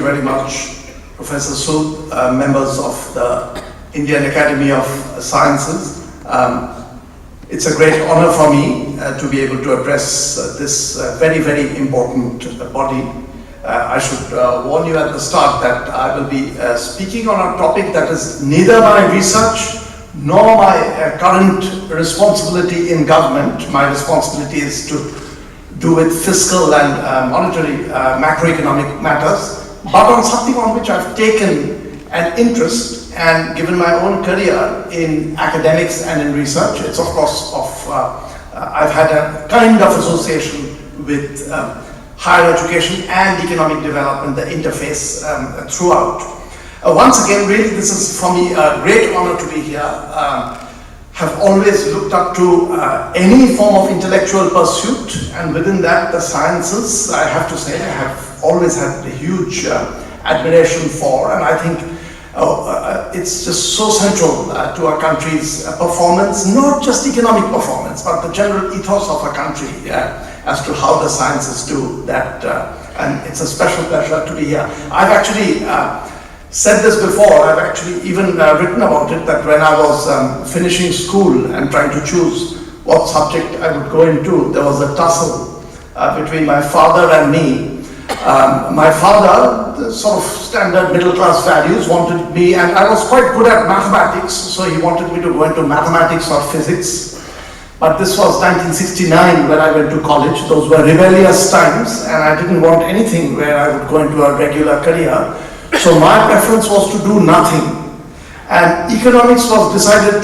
you very much, Professor Sood, members of the Indian Academy of Sciences. It's a great honor for me to be able to address this very, very important body. I should warn you at the start that I will be speaking on a topic that is neither my research nor my current responsibility in government. My responsibility is to do with fiscal and monetary macroeconomic matters, but on something on which I've taken an interest and given my own career in academics and in research. It's of course I've had a kind of association with higher education and economic development, the interface throughout. Once again, really this is for me a great honor to be here. Have always looked up to any form of intellectual pursuit, and within that the sciences, I have to say, I have always had a huge admiration for, and I think it's just so central to a country's performance, not just economic performance, but the general ethos of a country as to how the sciences do that, and it's a special pleasure to be here. I've actually said this before, I've actually even written about it, that when I was finishing school and trying to choose what subject I would go into, there was a tussle between my father and me. My father, the sort of standard middle class values, wanted me, and I was quite good at mathematics, so he wanted me to go into mathematics or physics. But this was 1969 when I went to college. Those were rebellious times, and I didn't want anything where I would go into a regular career. So my preference was to do nothing. And economics was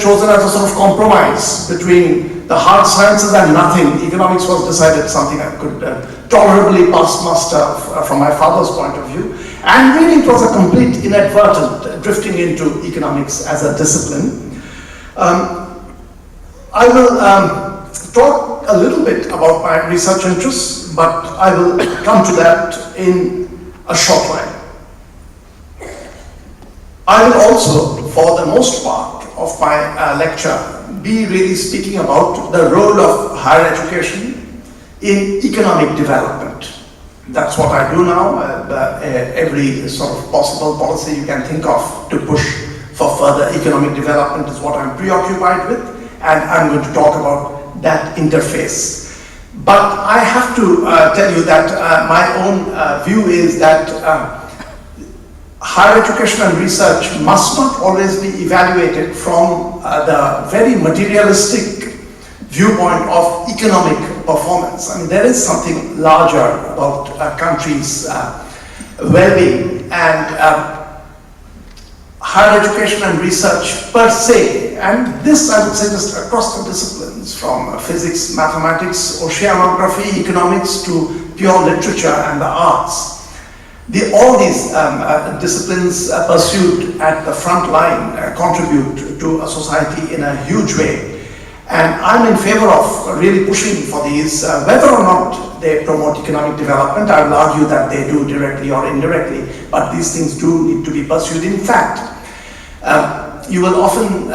chosen as a sort of compromise between the hard sciences and nothing. Economics was decided something I could tolerably pass muster from my father's point of view. And really it was a complete inadvertent drifting into economics as a discipline. I will talk a little bit about my research interests, but I will come to that in a short while. I will also, for the most part of my lecture, be really speaking about the role of higher education in economic development. That's what I do now. Every sort of possible policy you can think of to push for further economic development is what I'm preoccupied with, and I'm going to talk about that interface. But I have to tell you that my own view is that higher education and research must not always be evaluated from the very materialistic viewpoint of economic performance. I mean, there is something larger about a country's well-being, and higher education and research per se, and this I would say just across the disciplines, from physics, mathematics, oceanography, economics to pure literature and the arts. All these disciplines pursued at the front line contribute to a society in a huge way. And I'm in favor of really pushing for these, whether or not they promote economic development. I will argue that they do directly or indirectly, but these things do need to be pursued. In fact, you will often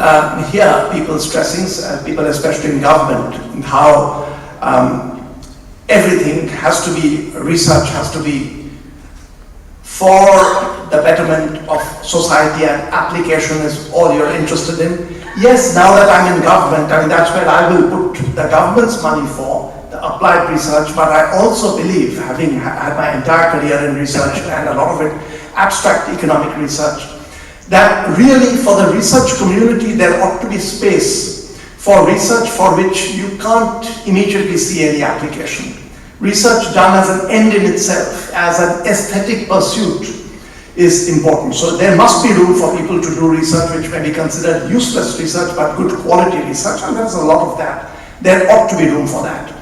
hear people stressing, people especially in government, how everything has to be, research has to be for the betterment of society, and application is all you're interested in. Yes, now that I'm in government, I mean, that's where I will put the government's money for, the applied research, but I also believe, having had my entire career in research and a lot of it abstract economic research, that really for the research community there ought to be space for research for which you can't immediately see any application. Research done as an end in itself, as an aesthetic pursuit, is important. So there must be room for people to do research which may be considered useless research but good quality research, and there's a lot of that. There ought to be room for that.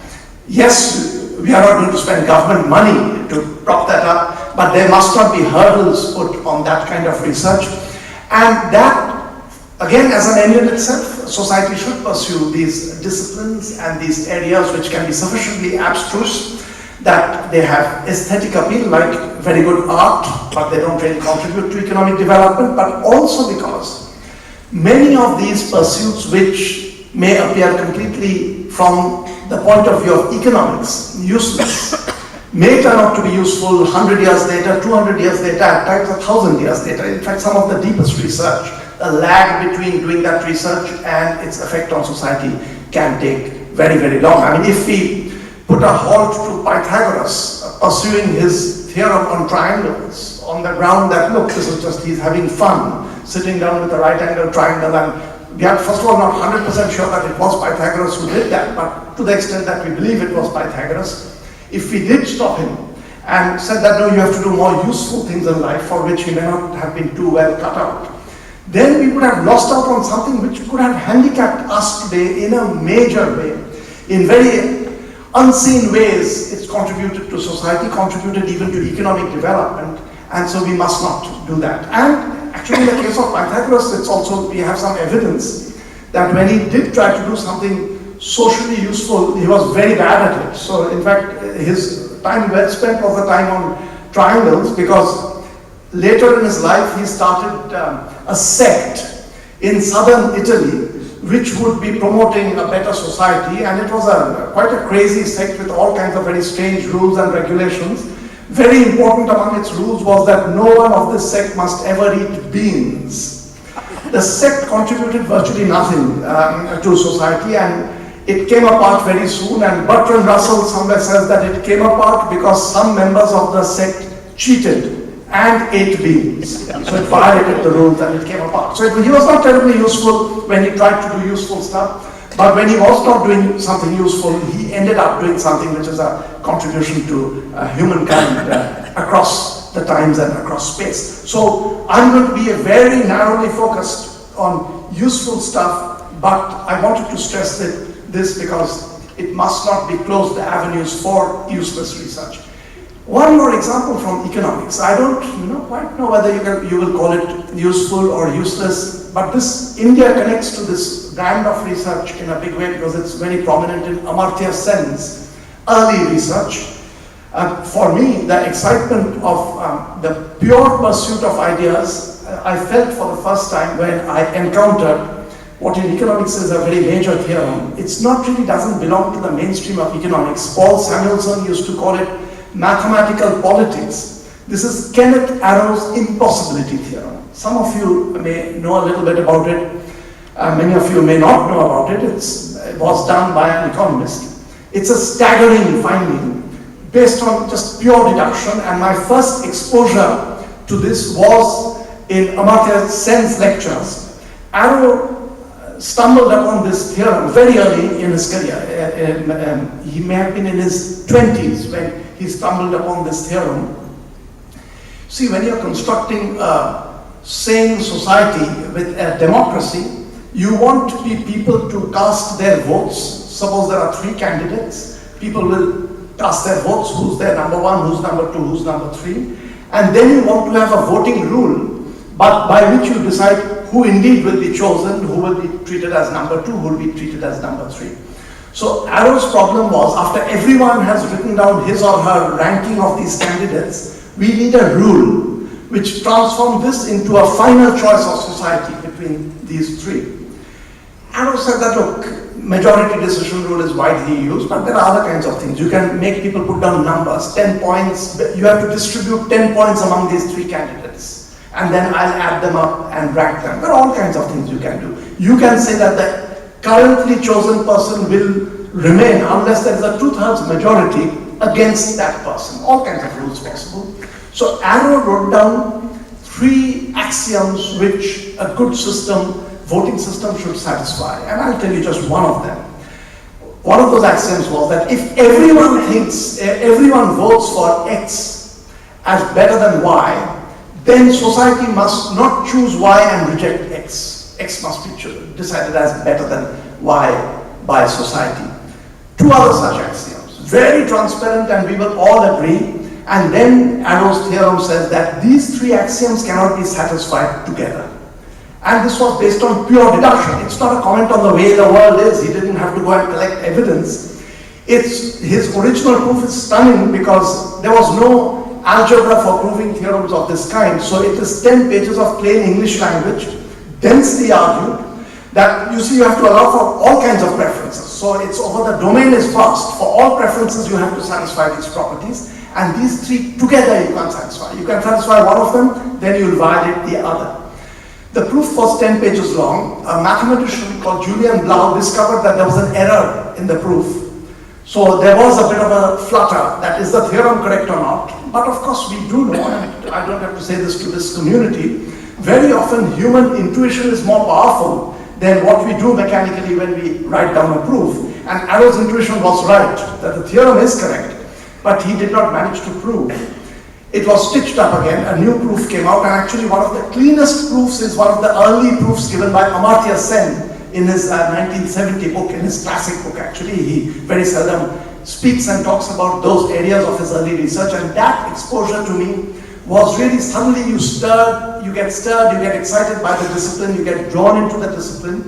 Yes, we are not going to spend government money to prop that up, but there must not be hurdles put on that kind of research. And that, again, as an end in itself, society should pursue these disciplines and these areas which can be sufficiently abstruse that they have aesthetic appeal, like very good art, but they don't really contribute to economic development, but also because many of these pursuits which may appear completely from the point of view of economics useless may turn out to be useful 100 years later, 200 years later, at times 1,000 years later. In fact, some of the deepest research, the lag between doing that research and its effect on society can take very, very long. I mean, if we put a halt to Pythagoras pursuing his theorem on triangles on the ground that, look, this is just, he's having fun, sitting down with a right angle triangle, and we are first of all not 100% sure that it was Pythagoras who did that, but to the extent that we believe it was Pythagoras, if we did stop him and said that no, you have to do more useful things in life for which he may not have been too well cut out, then we would have lost out on something which could have handicapped us today in a major way. In very unseen ways, it's contributed to society, contributed even to economic development, and so we must not do that. And actually in the case of Pythagoras, it's also, we have some evidence that when he did try to do something socially useful, he was very bad at it. So in fact, his time well spent was the time on triangles, because later in his life he started a sect in southern Italy which would be promoting a better society, and it was quite a crazy sect with all kinds of very strange rules and regulations. Very important among its rules was that no one of this sect must ever eat beans. The sect contributed virtually nothing to society, and it came apart very soon, and Bertrand Russell somewhere says that it came apart because some members of the sect cheated and ate beans. So it violated the rules and it came apart. So he was not terribly useful when he tried to do useful stuff, but when he was not doing something useful, he ended up doing something which is a contribution to humankind across the times and across space. So I'm going to be very narrowly focused on useful stuff, but I wanted to stress this because it must not be closed the avenues for useless research. One more example from economics. I don't quite know whether you will call it useful or useless, but this India connects to this brand of research in a big way because it's very prominent in Amartya Sen's early research. For me, the excitement of the pure pursuit of ideas, I felt for the first time when I encountered what in economics is a very major theorem. It's not really doesn't belong to the mainstream of economics. Paul Samuelson used to call it mathematical politics. This is Kenneth Arrow's impossibility theorem. Some of you may know a little bit about it. Many of you may not know about it. It was done by an economist. It's a staggering finding based on just pure deduction, and my first exposure to this was in Amartya Sen's lectures. Arrow stumbled upon this theorem very early in his career. He may have been in his 20s when he stumbled upon this theorem. See, when you're constructing a sane society with a democracy, you want people to cast their votes. Suppose there are 3 candidates, people will cast their votes, who's their number 1, who's number 2, who's number 3, and then you want to have a voting rule, but by which you decide who indeed will be chosen, who will be treated as number 2, who will be treated as number 3. So Arrow's problem was, after everyone has written down his or her ranking of these candidates, we need a rule which transforms this into a final choice of society between these 3. Arrow said that, look, majority decision rule is widely used, but there are other kinds of things. You can make people put down numbers, 10 points, you have to distribute 10 points among these 3 candidates, and then I'll add them up and rank them. There are all kinds of things you can do. You can say that the currently chosen person will remain unless there is a 2/3 majority against that person. All kinds of rules possible. So Arrow wrote down 3 axioms which a good system, voting system, should satisfy. And I'll tell you just one of them. One of those axioms was that if everyone votes for X as better than Y, then society must not choose Y and reject X. X must be decided as better than Y by society. 2 other such axioms, very transparent, and we will all agree. And then Arrow's theorem says that these 3 axioms cannot be satisfied together. And this was based on pure deduction. It's not a comment on the way the world is. He didn't have to go and collect evidence. His original proof is stunning because there was no algebra for proving theorems of this kind. So it is 10 pages of plain English language, densely argued, that you see you have to allow for all kinds of preferences. So it's over, the domain is vast. For all preferences you have to satisfy these properties. And these three together you can't satisfy. You can satisfy one of them, then you'll violate the other. The proof was 10 pages long. A mathematician called Julian Blau discovered that there was an error in the proof. So there was a bit of a flutter, that is the theorem correct or not? But of course we do know, and I don't have to say this to this community, very often human intuition is more powerful than what we do mechanically when we write down a proof. And Arrow's intuition was right, that the theorem is correct, but he did not manage to prove. It was stitched up again, a new proof came out, and actually one of the cleanest proofs is one of the early proofs given by Amartya Sen in his 1970 book, in his classic book actually. He very seldom speaks and talks about those areas of his early research, and that exposure to me was really suddenly you get excited by the discipline, you get drawn into the discipline.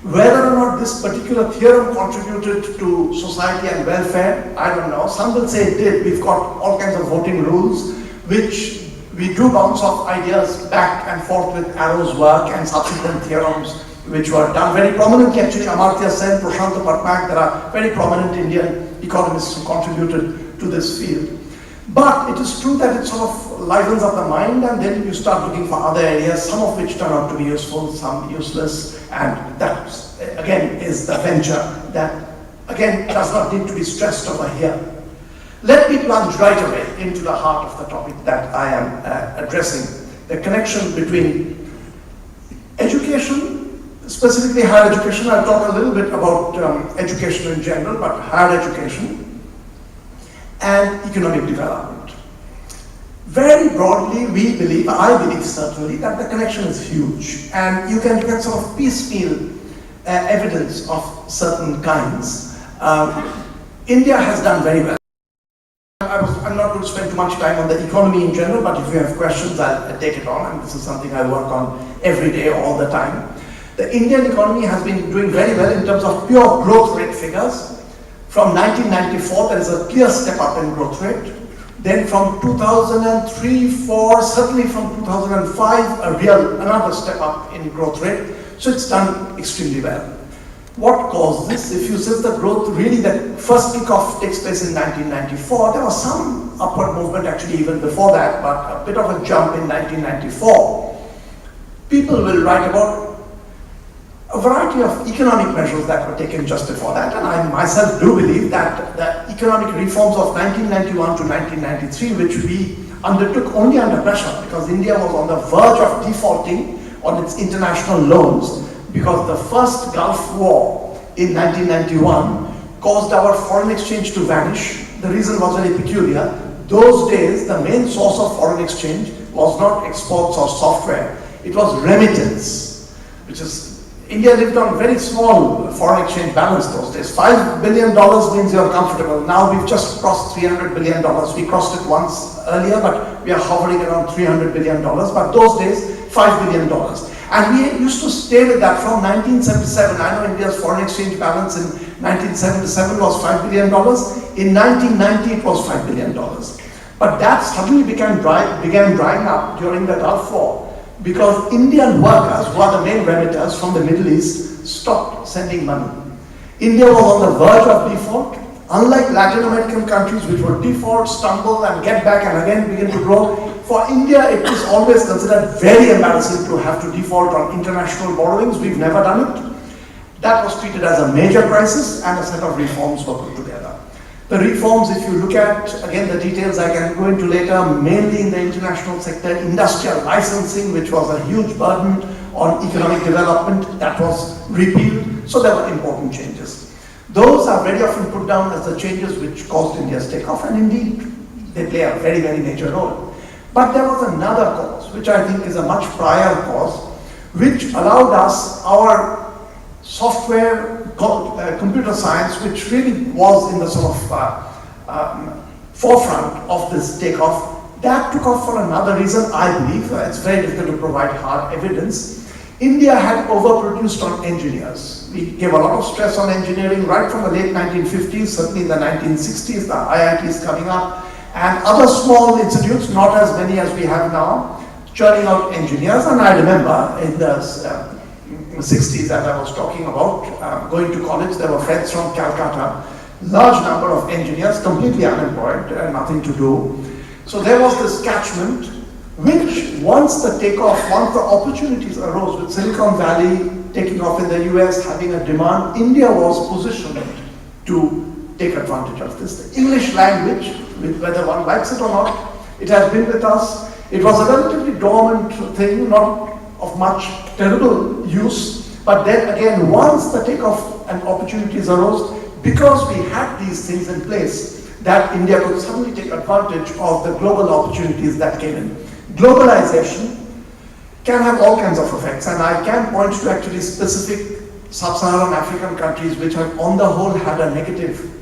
Whether or not this particular theorem contributed to society and welfare, I don't know. Some will say it did. We've got all kinds of voting rules, which we do bounce off ideas back and forth with Arrow's work and subsequent theorems, which were done very prominently. Actually, Amartya Sen, Prashant Patnaik, there are very prominent Indian economists who contributed to this field. But it is true that it sort of livens up the mind, and then you start looking for other areas, some of which turn out to be useful, some useless, and that again is the venture that again does not need to be stressed over here. Let me plunge right away into the heart of the topic that I am addressing, the connection between education, specifically higher education. I'll talk a little bit about education in general, but higher education and economic development. Very broadly, we believe, I believe certainly, that the connection is huge, and you can get sort of piecemeal evidence of certain kinds. India has done very well. I'm not going to spend too much time on the economy in general, but if you have questions, I'll take it on, and this is something I work on every day, all the time. The Indian economy has been doing very well in terms of pure growth rate figures. From 1994, there is a clear step up in growth rate. Then from 2003, 4, certainly from 2005, another step up in growth rate. So it's done extremely well. What caused this? If you see the growth, really the first kickoff takes place in 1994. There was some upward movement actually even before that, but a bit of a jump in 1994. People will write about a variety of economic measures that were taken just before that, and I myself do believe that the economic reforms of 1991 to 1993, which we undertook only under pressure because India was on the verge of defaulting on its international loans, because the first Gulf War in 1991 caused our foreign exchange to vanish. The reason was very peculiar. Those days, the main source of foreign exchange was not exports or software, it was remittance, which is India lived on very small foreign exchange balance those days. $5 billion means you're comfortable. Now we've just crossed $300 billion. We crossed it once earlier, but we are hovering around $300 billion. But those days, $5 billion. And we used to stay with that from 1977. I know India's foreign exchange balance in 1977 was $5 billion. In 1990, it was $5 billion. But that suddenly began drying up during the Gulf War, because Indian workers, who are the main remitters from the Middle East, stopped sending money. India was on the verge of default. Unlike Latin American countries which would default, stumble and get back and again begin to grow, for India it is always considered very embarrassing to have to default on international borrowings. We've never done it. That was treated as a major crisis, and a set of reforms were put together. The reforms, if you look at, again, the details I can go into later, mainly in the international sector, industrial licensing, which was a huge burden on economic development, that was repealed. So there were important changes. Those are very often put down as the changes which caused India's takeoff, and indeed, they play a very, very major role. But there was another cause, which I think is a much prior cause, which allowed us our software, computer science, which really was in the sort of forefront of this takeoff, that took off for another reason, I believe. It's very difficult to provide hard evidence. India had overproduced on engineers. We gave a lot of stress on engineering right from the late 1950s, certainly in the 1960s, the IITs coming up, and other small institutes, not as many as we have now, churning out engineers. And I remember in the 60s, as I was talking about, going to college, there were friends from Calcutta large number of engineers completely unemployed and nothing to do. So there was this catchment, which once the opportunities arose with Silicon Valley taking off in the US, having a demand, India was positioned to take advantage of this. The English language, whether one likes it or not, it has been with us. It was a relatively dormant thing, not of much terrible use, but then again, once the takeoff and opportunities arose, because we had these things in place, that India could suddenly take advantage of the global opportunities that came in. Globalization can have all kinds of effects, and I can point to actually specific sub-Saharan African countries which have on the whole had a negative,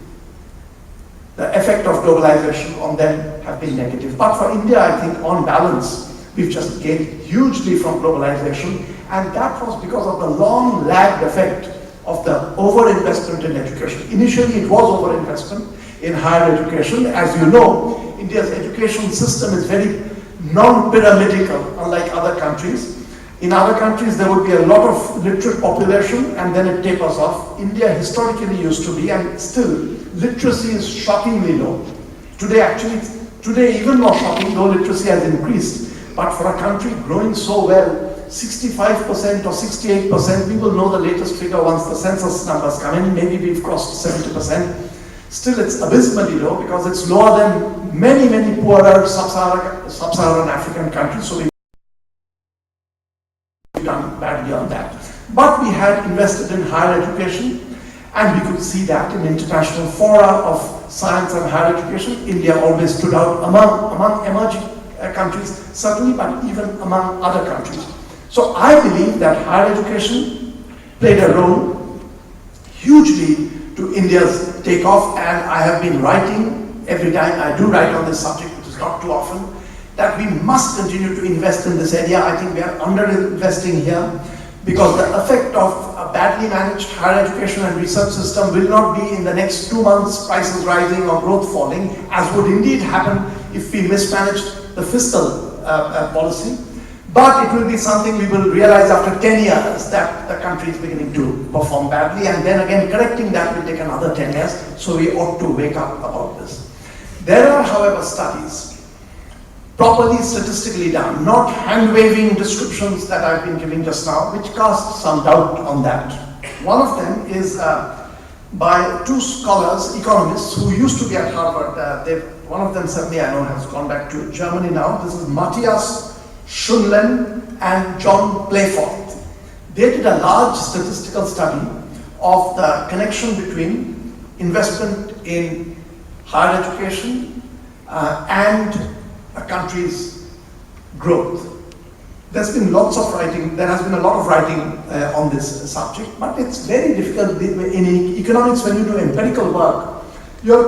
the effect of globalization on them have been negative. But for India, I think on balance, we've just gained hugely from globalization, and that was because of the long lagged effect of the overinvestment in education. Initially, it was overinvestment in higher education. As you know, India's education system is very non-pyramidical, unlike other countries. In other countries, there would be a lot of literate population and then it tapers off. India historically used to be, and still, literacy is shockingly low. Today even more shocking, though literacy has increased. But for a country growing so well, 65% or 68%, we will know the latest figure once the census numbers come in, maybe we've crossed 70%. Still, it's abysmally low because it's lower than many, many poorer sub-Saharan African countries, so we've done badly on that. But we had invested in higher education, and we could see that in international fora of science and higher education. India always stood out among emerging countries, certainly, but even among other countries. So I believe that higher education played a role hugely to India's takeoff, and I have been writing every time I do write on this subject, which is not too often, that we must continue to invest in this area. I think we are under-investing here because the effect of a badly managed higher education and research system will not be in the next 2 months prices rising or growth falling, as would indeed happen if we mismanaged the fiscal policy. But it will be something we will realize after 10 years that the country is beginning to perform badly, and then again correcting that will take another 10 years, so we ought to wake up about this. There are, however, studies properly statistically done, not hand-waving descriptions that I've been giving just now, which cast some doubt on that. One of them is by two scholars, economists, who used to be at Harvard. One of them, certainly I know, has gone back to Germany now. This is Matthias Schunlen and John Playforth. They did a large statistical study of the connection between investment in higher education and a country's growth. There's been lots of writing, there has been a lot of writing on this subject, but it's very difficult in economics when you do empirical work. You're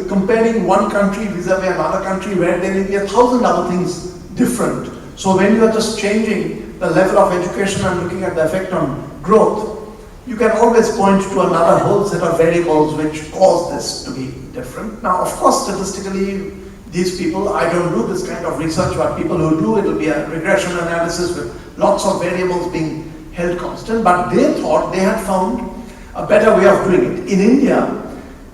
comparing one country vis-a-vis another country where there may be 1,000 other things different. So when you are just changing the level of education and looking at the effect on growth, you can always point to another whole set of variables which cause this to be different. Now, of course, statistically, these people, I don't do this kind of research, but people who do, it will be a regression analysis with lots of variables being held constant, but they thought they had found a better way of doing it. In India,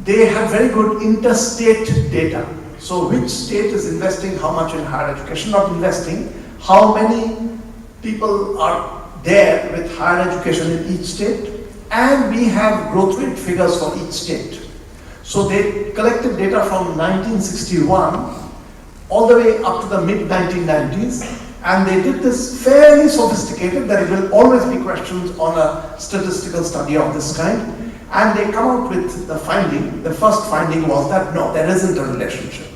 they had very good interstate data. So which state is investing how much in higher education, not investing, how many people are there with higher education in each state, and we have growth rate figures for each state. So they collected data from 1961 all the way up to the mid-1990s, and they did this fairly sophisticated. There will always be questions on a statistical study of this kind, and they come out with the finding. The first finding was that no, there isn't a relationship.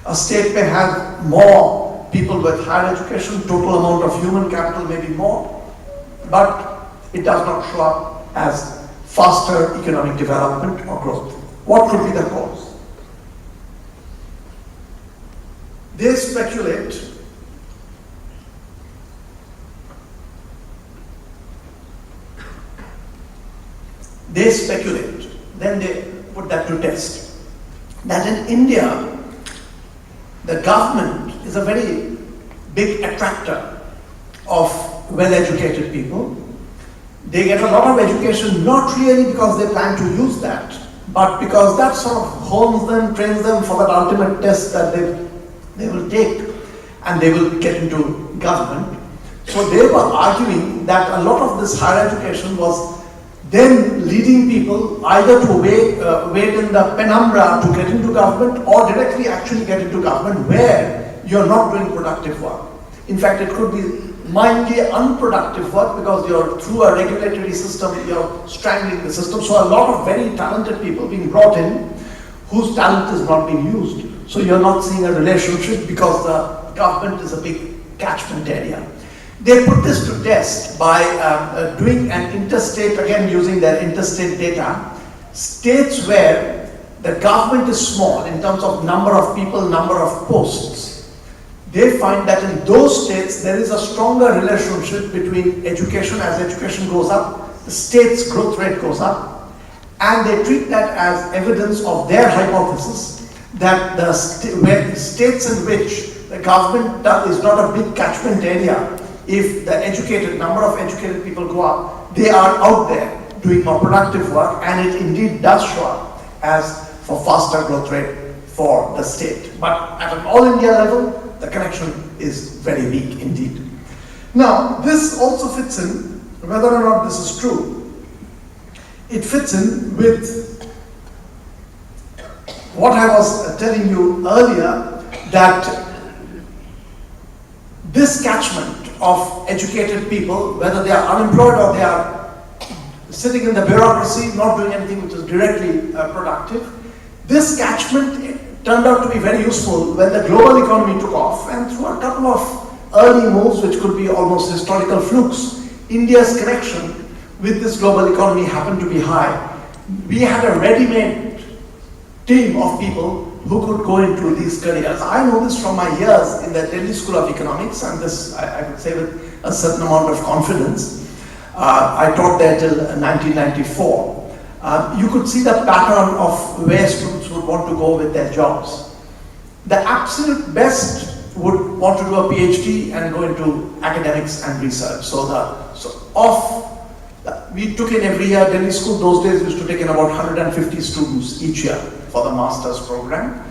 A state may have more people with higher education, total amount of human capital may be more, but it does not show up as faster economic development or growth. What could be the cause? They speculate then they put that to test, that in India, the government is a very big attractor of well-educated people. They get a lot of education, not really because they plan to use that, but because that sort of hones them, trains them for that ultimate test that they will take and they will get into government. So they were arguing that a lot of this higher education was then leading people either to wait in the penumbra to get into government or directly actually get into government where you're not doing productive work. In fact, it could be mildly unproductive work because you're through a regulatory system, you're strangling the system. So a lot of very talented people being brought in whose talent is not being used. So you're not seeing a relationship because the government is a big catchment area. They put this to test by doing an interstate, again using their interstate data, states where the government is small in terms of number of people, number of posts. They find that in those states there is a stronger relationship between education. As education goes up, the state's growth rate goes up, and they treat that as evidence of their hypothesis that the states in which the government is not a big catchment area, if the number of educated people go up, they are out there doing more productive work, and it indeed does show up as for faster growth rate for the state. But at an all India level, the connection is very weak indeed. Now, this also fits in, whether or not this is true, it fits in with what I was telling you earlier, that this catchment of educated people, whether they are unemployed or they are sitting in the bureaucracy, not doing anything which is directly productive, this catchment turned out to be very useful when the global economy took off, and through a couple of early moves, which could be almost historical flukes, India's connection with this global economy happened to be high. We had a ready-made team of people who could go into these careers. I know this from my years in the Delhi School of Economics, and this I would say with a certain amount of confidence. I taught there till 1994. You could see the pattern of where students would want to go with their jobs. The absolute best would want to do a PhD and go into academics and research. We took in every year, Delhi School those days used to take in about 150 students each year for the master's program.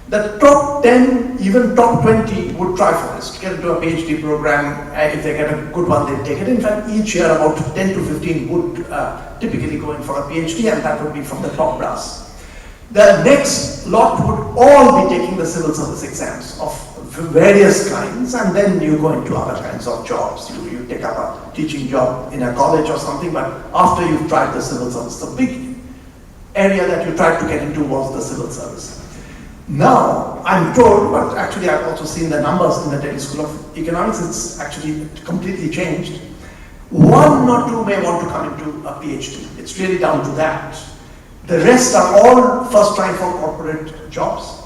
The top 10, even top 20 would try for this, to get into a PhD program. If they get a good one, they'd take it. In fact, each year about 10 to 15 would typically go in for a PhD, and that would be from the top brass. The next lot would all be taking the civil service exams of various kinds, and then you go into other kinds of jobs. You take up a teaching job in a college or something, but after you've tried the civil service, the big area that you tried to get into was the civil service. Now, I'm told, but actually I've also seen the numbers in the Delhi School of Economics, it's actually completely changed. One or two may want to come into a PhD. It's really down to that. The rest are all first trying for corporate jobs.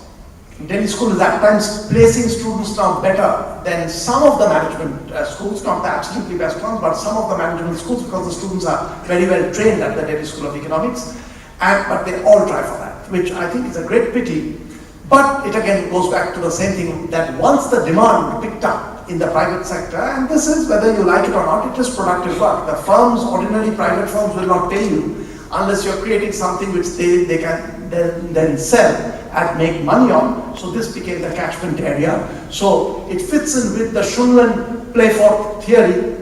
Delhi School is at times placing students now better than some of the management schools, not the absolutely best ones, but some of the management schools, because the students are very well trained at the Delhi School of Economics, but they all try for that, which I think is a great pity. But it again goes back to the same thing, that once the demand picked up in the private sector, and this is whether you like it or not, it is productive work. The firms, ordinary private firms, will not pay you unless you're creating something which they can then sell and make money on. So this became the catchment area. So it fits in with the Shunlan Playforth theory,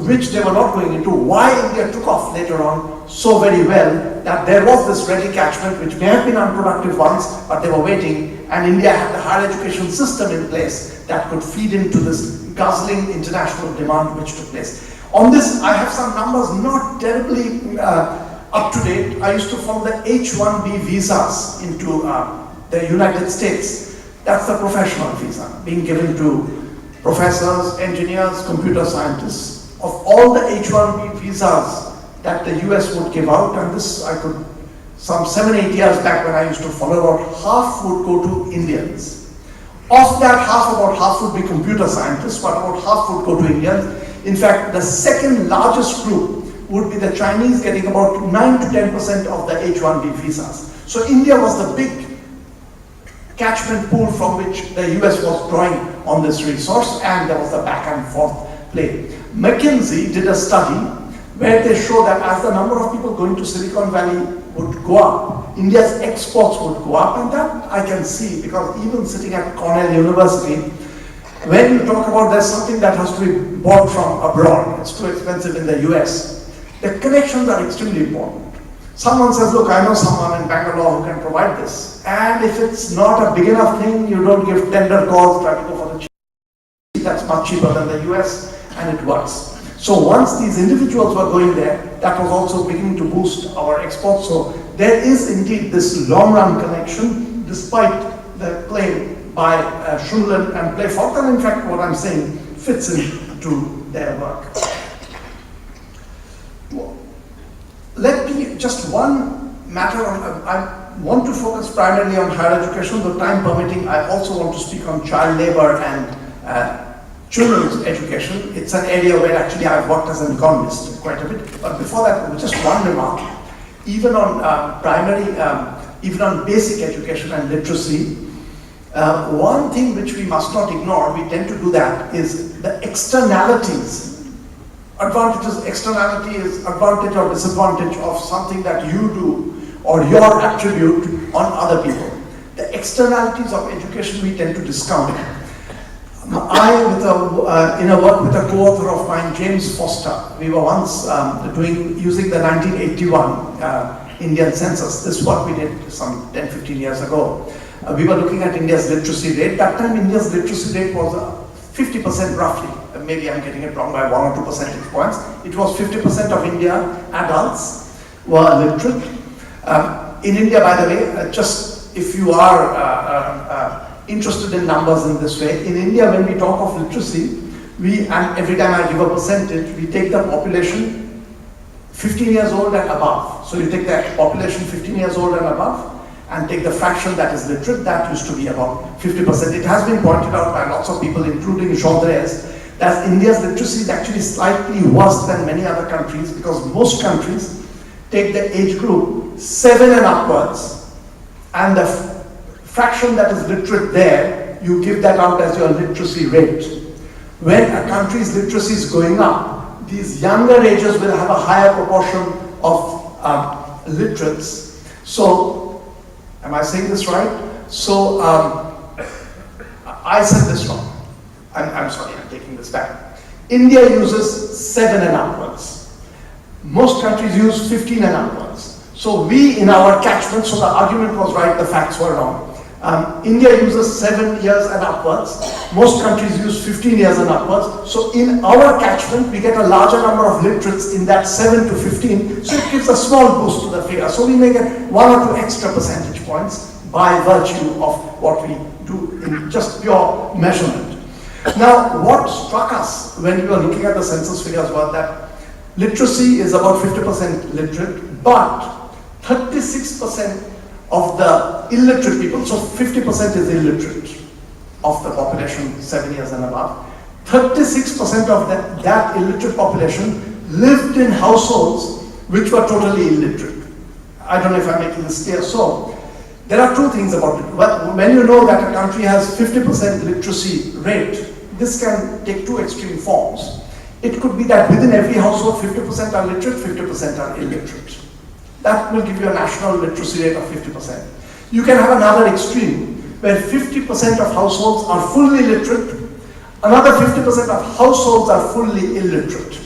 which they were not going into. Why India took off later on so very well, that there was this ready catchment, which may have been unproductive once, but they were waiting, and India had the higher education system in place that could feed into this guzzling international demand which took place. On this, I have some numbers, not terribly up to date. I used to follow the H-1B visas into the United States. That's the professional visa being given to professors, engineers, computer scientists. Of all the H-1B visas that the US would give out, and this I could, some 7-8 years back when I used to follow, about half would go to Indians. Of that half, about half would be computer scientists, but about half would go to Indians. In fact, the second largest group would be the Chinese, getting about 9 to 10% of the H-1B visas. So India was the big catchment pool from which the US was drawing on this resource, and there was the back and forth play. McKinsey did a study where they show that as the number of people going to Silicon Valley would go up, India's exports would go up, and that I can see, because even sitting at Cornell University, when you talk about there's something that has to be bought from abroad, it's too expensive in the US, the connections are extremely important. Someone says, look, I know someone in Bangalore who can provide this, and if it's not a big enough thing, you don't give tender calls, try to go for the cheap. That's much cheaper than the US, and it works. So once these individuals were going there, that was also beginning to boost our exports. So there is indeed this long-run connection, despite the claim by Schunlen and Playfault, and in fact what I'm saying fits into their work. Let me, just one matter on, I want to focus primarily on higher education, though time permitting, I also want to speak on child labor and children's education. It's an area where actually I've worked as an economist quite a bit. But before that, just one remark. Even on even on basic education and literacy, one thing which we must not ignore, we tend to do that, is the externalities. Advantages, externality is advantage or disadvantage of something that you do or your attribute on other people. The externalities of education we tend to discount. I, in a work with a co-author of mine, James Foster, we were once using the 1981 Indian census. This work we did some 10-15 years ago. We were looking at India's literacy rate. That time India's literacy rate was 50% roughly. Maybe I'm getting it wrong by 1 or 2 percentage points. It was 50% of India adults were literate. In India, by the way, just if you are interested in numbers in this way, in India when we talk of literacy, and every time I give a percentage, we take the population 15 years old and above. So you take the population 15 years old and above, and take the fraction that is literate. That used to be about 50%. It has been pointed out by lots of people, including Chandres, that India's literacy is actually slightly worse than many other countries, because most countries take the age group 7 and upwards, and the fraction that is literate there, you give that out as your literacy rate. When a country's literacy is going up, these younger ages will have a higher proportion of literates. So, am I saying this right? So, I said this wrong. I'm sorry, I'm taking this back. India uses 7 and upwards. Most countries use 15 and upwards. So we, in our catchment, so the argument was right, the facts were wrong. India uses 7 years and upwards. Most countries use 15 years and upwards. So in our catchment, we get a larger number of literates in that 7 to 15. So it gives a small boost to the figure. So we may get 1 or 2 extra percentage points by virtue of what we do in just pure measurement. Now, what struck us when we were looking at the census figures was that literacy is about 50% literate, but 36% of the illiterate people, so 50% is illiterate of the population 7 years and above. 36% of that illiterate population lived in households which were totally illiterate. I don't know if I'm making this clear. So, there are 2 things about it. Well, when you know that a country has 50% literacy rate, this can take 2 extreme forms. It could be that within every household, 50% are literate, 50% are illiterate. That will give you a national literacy rate of 50%. You can have another extreme, where 50% of households are fully literate, another 50% of households are fully illiterate.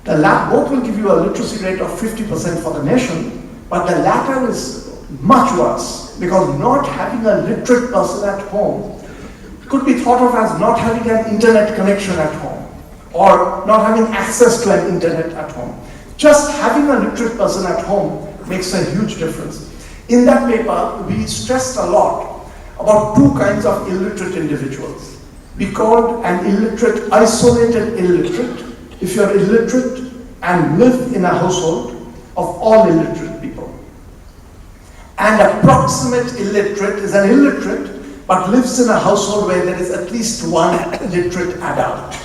Both will give you a literacy rate of 50% for the nation, but the latter is much worse, because not having a literate person at home could be thought of as not having an internet connection at home, or not having access to an internet at home. Just having a literate person at home makes a huge difference. In that paper, we stressed a lot about 2 kinds of illiterate individuals. We called an illiterate, isolated illiterate, if you're illiterate and live in a household of all illiterate people. And a proximate illiterate is an illiterate but lives in a household where there is at least 1 literate adult.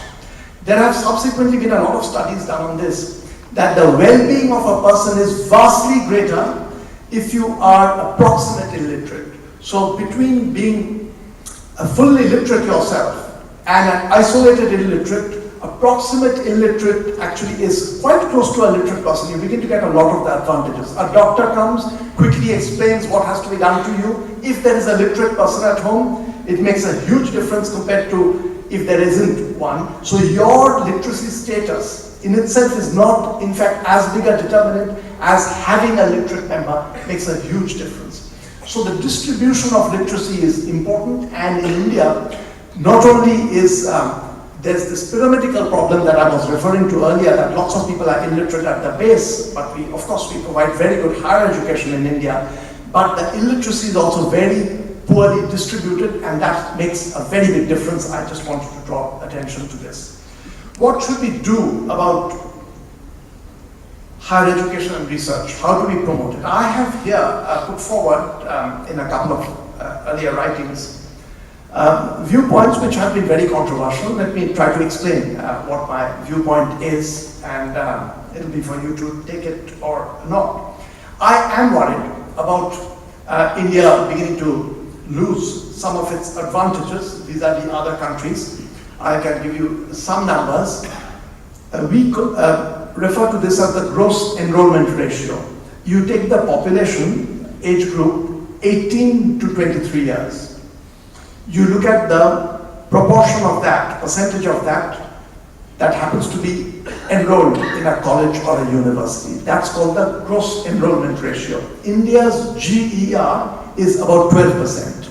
There have subsequently been a lot of studies done on this, that the well-being of a person is vastly greater if you are a proximate illiterate. So between being a fully literate yourself and an isolated illiterate, approximate illiterate actually is quite close to a literate person. You begin to get a lot of the advantages. A doctor comes, quickly explains what has to be done to you. If there is a literate person at home, it makes a huge difference compared to if there isn't one. So your literacy status in itself is not, in fact, as big a determinant as having a literate member makes a huge difference. So the distribution of literacy is important, and in India, not only is there's this pyramidical problem that I was referring to earlier, that lots of people are illiterate at the base, but we, of course, we provide very good higher education in India, but the illiteracy is also very poorly distributed, and that makes a very big difference. I just wanted to draw attention to this. What should we do about higher education and research? How do we promote it? I have here put forward in a couple of earlier writings viewpoints which have been very controversial. Let me try to explain what my viewpoint is, and it'll be for you to take it or not. I am worried about India beginning to lose some of its advantages vis-a-vis other countries. I can give you some numbers. We refer to this as the gross enrollment ratio. You take the population, age group 18 to 23 years. You look at the proportion of that, percentage of that happens to be enrolled in a college or a university. That's called the gross enrollment ratio. India's GER is about 12%.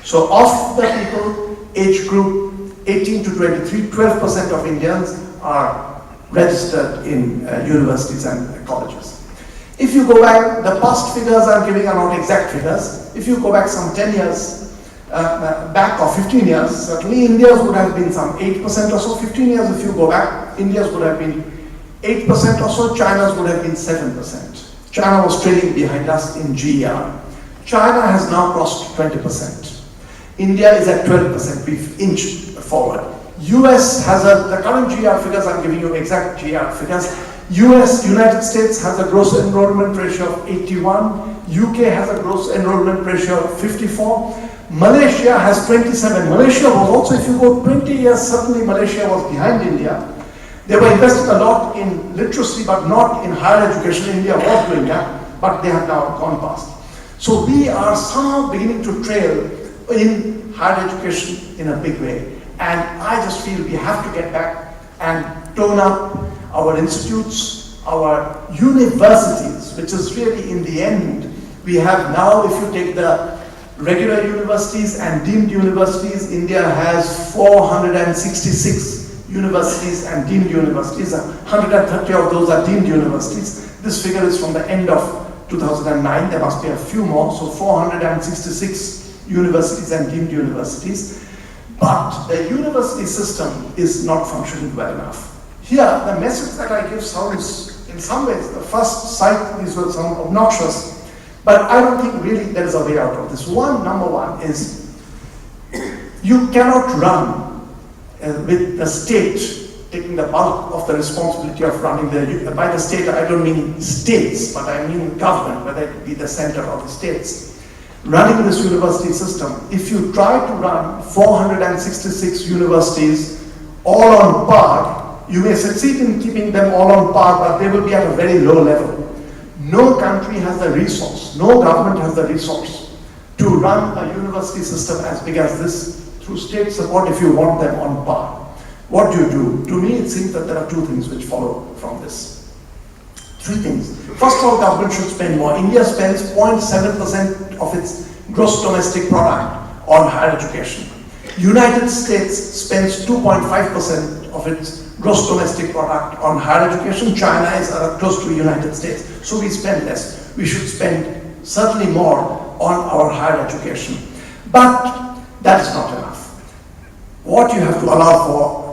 So of the people, age group 18 to 23, 12% of Indians are registered in universities and colleges. If you go back, the past figures I'm giving are not exact figures. If you go back some 10 years, back or 15 years, certainly India's would have been some 8% or so. 15 years if you go back, India's would have been 8% or so, China's would have been 7%. China was trailing behind us in GER. China has now crossed 20%. India is at 12%, we've inched forward. US has the current GR figures, I'm giving you exact GR figures. United States has a gross enrollment ratio of 81. UK has a gross enrollment ratio of 54. Malaysia has 27. Malaysia was also, if you go 20 years, certainly Malaysia was behind India. They were investing a lot in literacy, but not in higher education. India was doing that, but they have now gone past. So we are somehow beginning to trail in higher education in a big way. And I just feel we have to get back and tone up our institutes, our universities, which is really in the end, we have now, if you take the regular universities and deemed universities, India has 466 universities and deemed universities. 130 of those are deemed universities. This figure is from the end of 2009. There must be a few more, so 466 universities and deemed universities. But the university system is not functioning well enough. Here, the message that I give sounds, in some ways, the first sight, these will sound obnoxious, but I don't think really there is a way out of this. Number one is, you cannot run with the state taking the bulk of the responsibility of running by the state, I don't mean states, but I mean government, whether it be the center or the states. Running this university system, if you try to run 466 universities all on par, you may succeed in keeping them all on par, but they will be at a very low level. No country has the resource, no government has the resource to run a university system as big as this through state support if you want them on par. What do you do? To me, it seems that there are two things which follow from this. Three things. First of all, government should spend more. India spends 0.7% of its gross domestic product on higher education. United States spends 2.5% of its gross domestic product on higher education. China is close to the United States. So we spend less. We should spend certainly more on our higher education. But that's not enough. What you have to allow for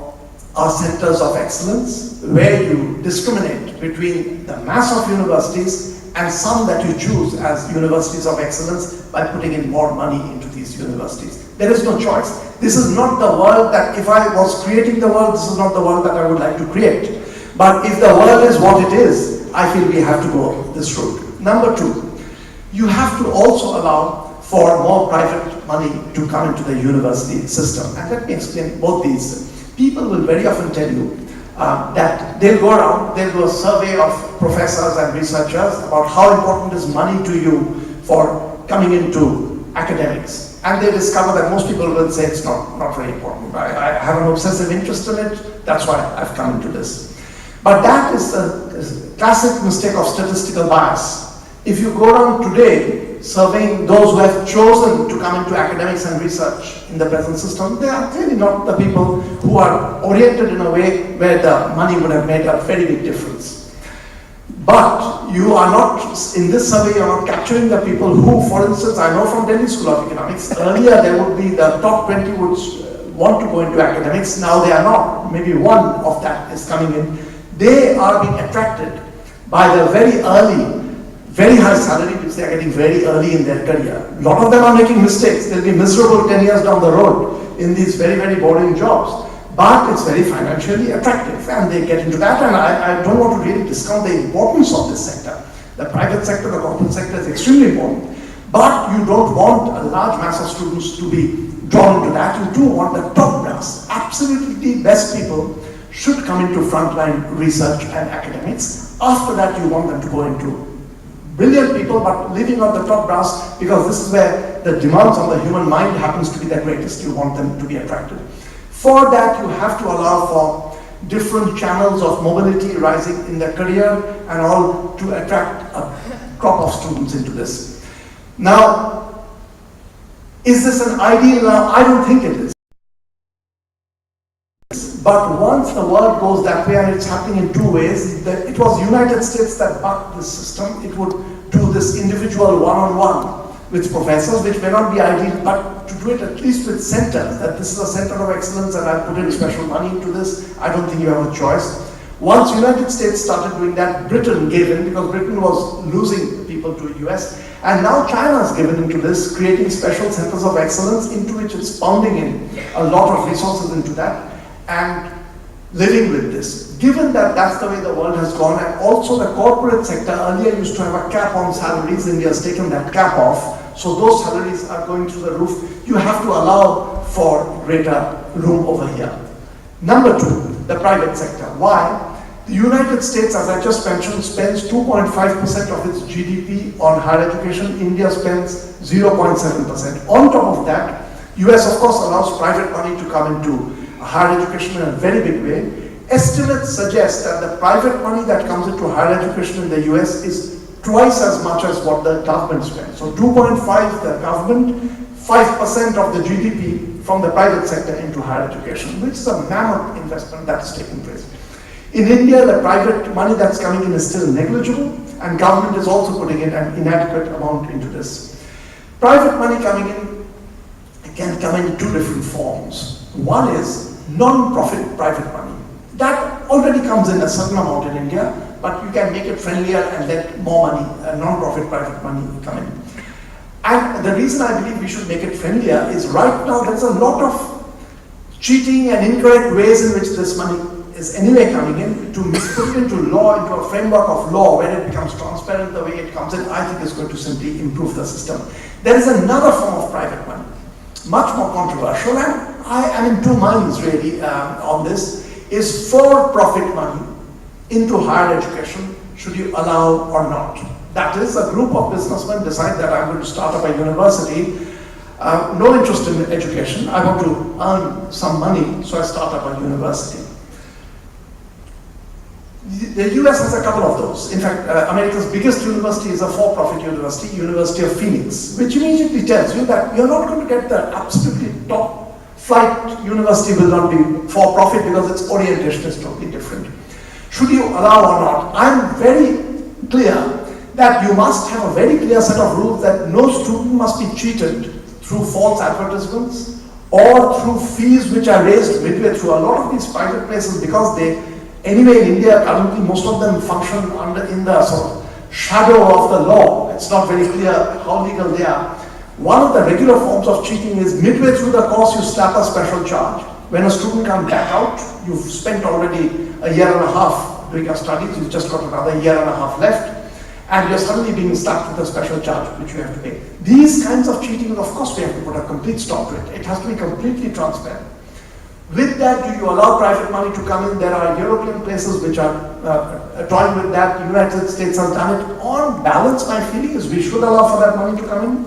are centers of excellence, where you discriminate between the mass of universities and some that you choose as universities of excellence by putting in more money into these universities. There is no choice. This is not the world that, if I was creating the world, this is not the world that I would like to create. But if the world is what it is, I feel we have to go this route. Number two, you have to also allow for more private money to come into the university system. And let me explain both these. People will very often tell you that they'll go around, they'll do a survey of professors and researchers about how important is money to you for coming into academics. And they discover that most people will say it's not very important. I have an obsessive interest in it, that's why I've come into this. But that is a classic mistake of statistical bias. If you go around today surveying those who have chosen to come into academics and research in the present system, they are really not the people who are oriented in a way where the money would have made a very big difference. But you are not, in this survey, you are not capturing the people who, for instance, I know from Delhi School of Economics, earlier there would be the top 20 would want to go into academics, now they are not. Maybe one of that is coming in. They are being attracted by the very early, very high salary which they are getting very early in their career. A lot of them are making mistakes. They'll be miserable 10 years down the road in these very, very boring jobs. But it's very financially attractive and they get into that, and I don't want to really discount the importance of this sector. The private sector, the corporate sector is extremely important. But you don't want a large mass of students to be drawn into that. You do want the top brass. Absolutely the best people should come into frontline research and academics. After that, you want them to go into brilliant people, but living on the top brass, because this is where the demands on the human mind happens to be the greatest. You want them to be attracted. For that, you have to allow for different channels of mobility rising in their career and all to attract a crop of students into this. Now, is this an ideal now? I don't think it is. But once the world goes that way, and it's happening in two ways, it was the United States that bucked this system. It would do this individual one-on-one with professors, which may not be ideal, but to do it at least with centers, that this is a center of excellence and I put in special money into this, I don't think you have a choice. Once the United States started doing that, Britain gave in, because Britain was losing people to the US, and now China has given into this, creating special centers of excellence into which it's pounding in a lot of resources into that, and living with this. Given that that's the way the world has gone, and also the corporate sector earlier used to have a cap on salaries, India has taken that cap off, so those salaries are going through the roof. You have to allow for greater room over here. Number two, the private sector. Why? The United States, as I just mentioned, spends 2.5% of its GDP on higher education. India spends 0.7%. On top of that, US of course allows private money to come into higher education in a very big way. Estimates suggest that the private money that comes into higher education in the US is twice as much as what the government spends. So 2.5 the government, 5% of the GDP from the private sector into higher education, which is a mammoth investment that is taking place. In India, the private money that's coming in is still negligible, and government is also putting in an inadequate amount into this. Private money coming in can come in two different forms. One is non-profit private money. That already comes in a certain amount in India, but you can make it friendlier and let more money, non-profit private money come in. And the reason I believe we should make it friendlier is right now there's a lot of cheating and incorrect ways in which this money is anyway coming in. To put it into law, into a framework of law where it becomes transparent the way it comes in, I think is going to simply improve the system. There is another form of private money, much more controversial, and I am in two minds really on this, is for-profit money into higher education, should you allow or not? That is, a group of businessmen decide that I'm going to start up a university, no interest in education, I want to earn some money, so I start up a university. The US has a couple of those. In fact, America's biggest university is a for-profit university, University of Phoenix, which immediately tells you that you're not going to get the absolutely top flight university will not be for-profit because its orientation is totally different. Should you allow or not? I'm very clear that you must have a very clear set of rules that no student must be cheated through false advertisements or through fees which are raised midway through. A lot of these private places, because they, anyway in India currently most of them function in the sort of shadow of the law. It's not very clear how legal they are. One of the regular forms of cheating is midway through the course you slap a special charge. When a student comes back out, you've spent already a year and a half doing your studies, you've just got another year and a half left, and you're suddenly being slapped with a special charge which you have to pay. These kinds of cheating, of course we have to put a complete stop to it. It has to be completely transparent. With that, do you allow private money to come in? There are European places which are toying with that. The United States has done it. On balance, my feeling is we should allow for that money to come in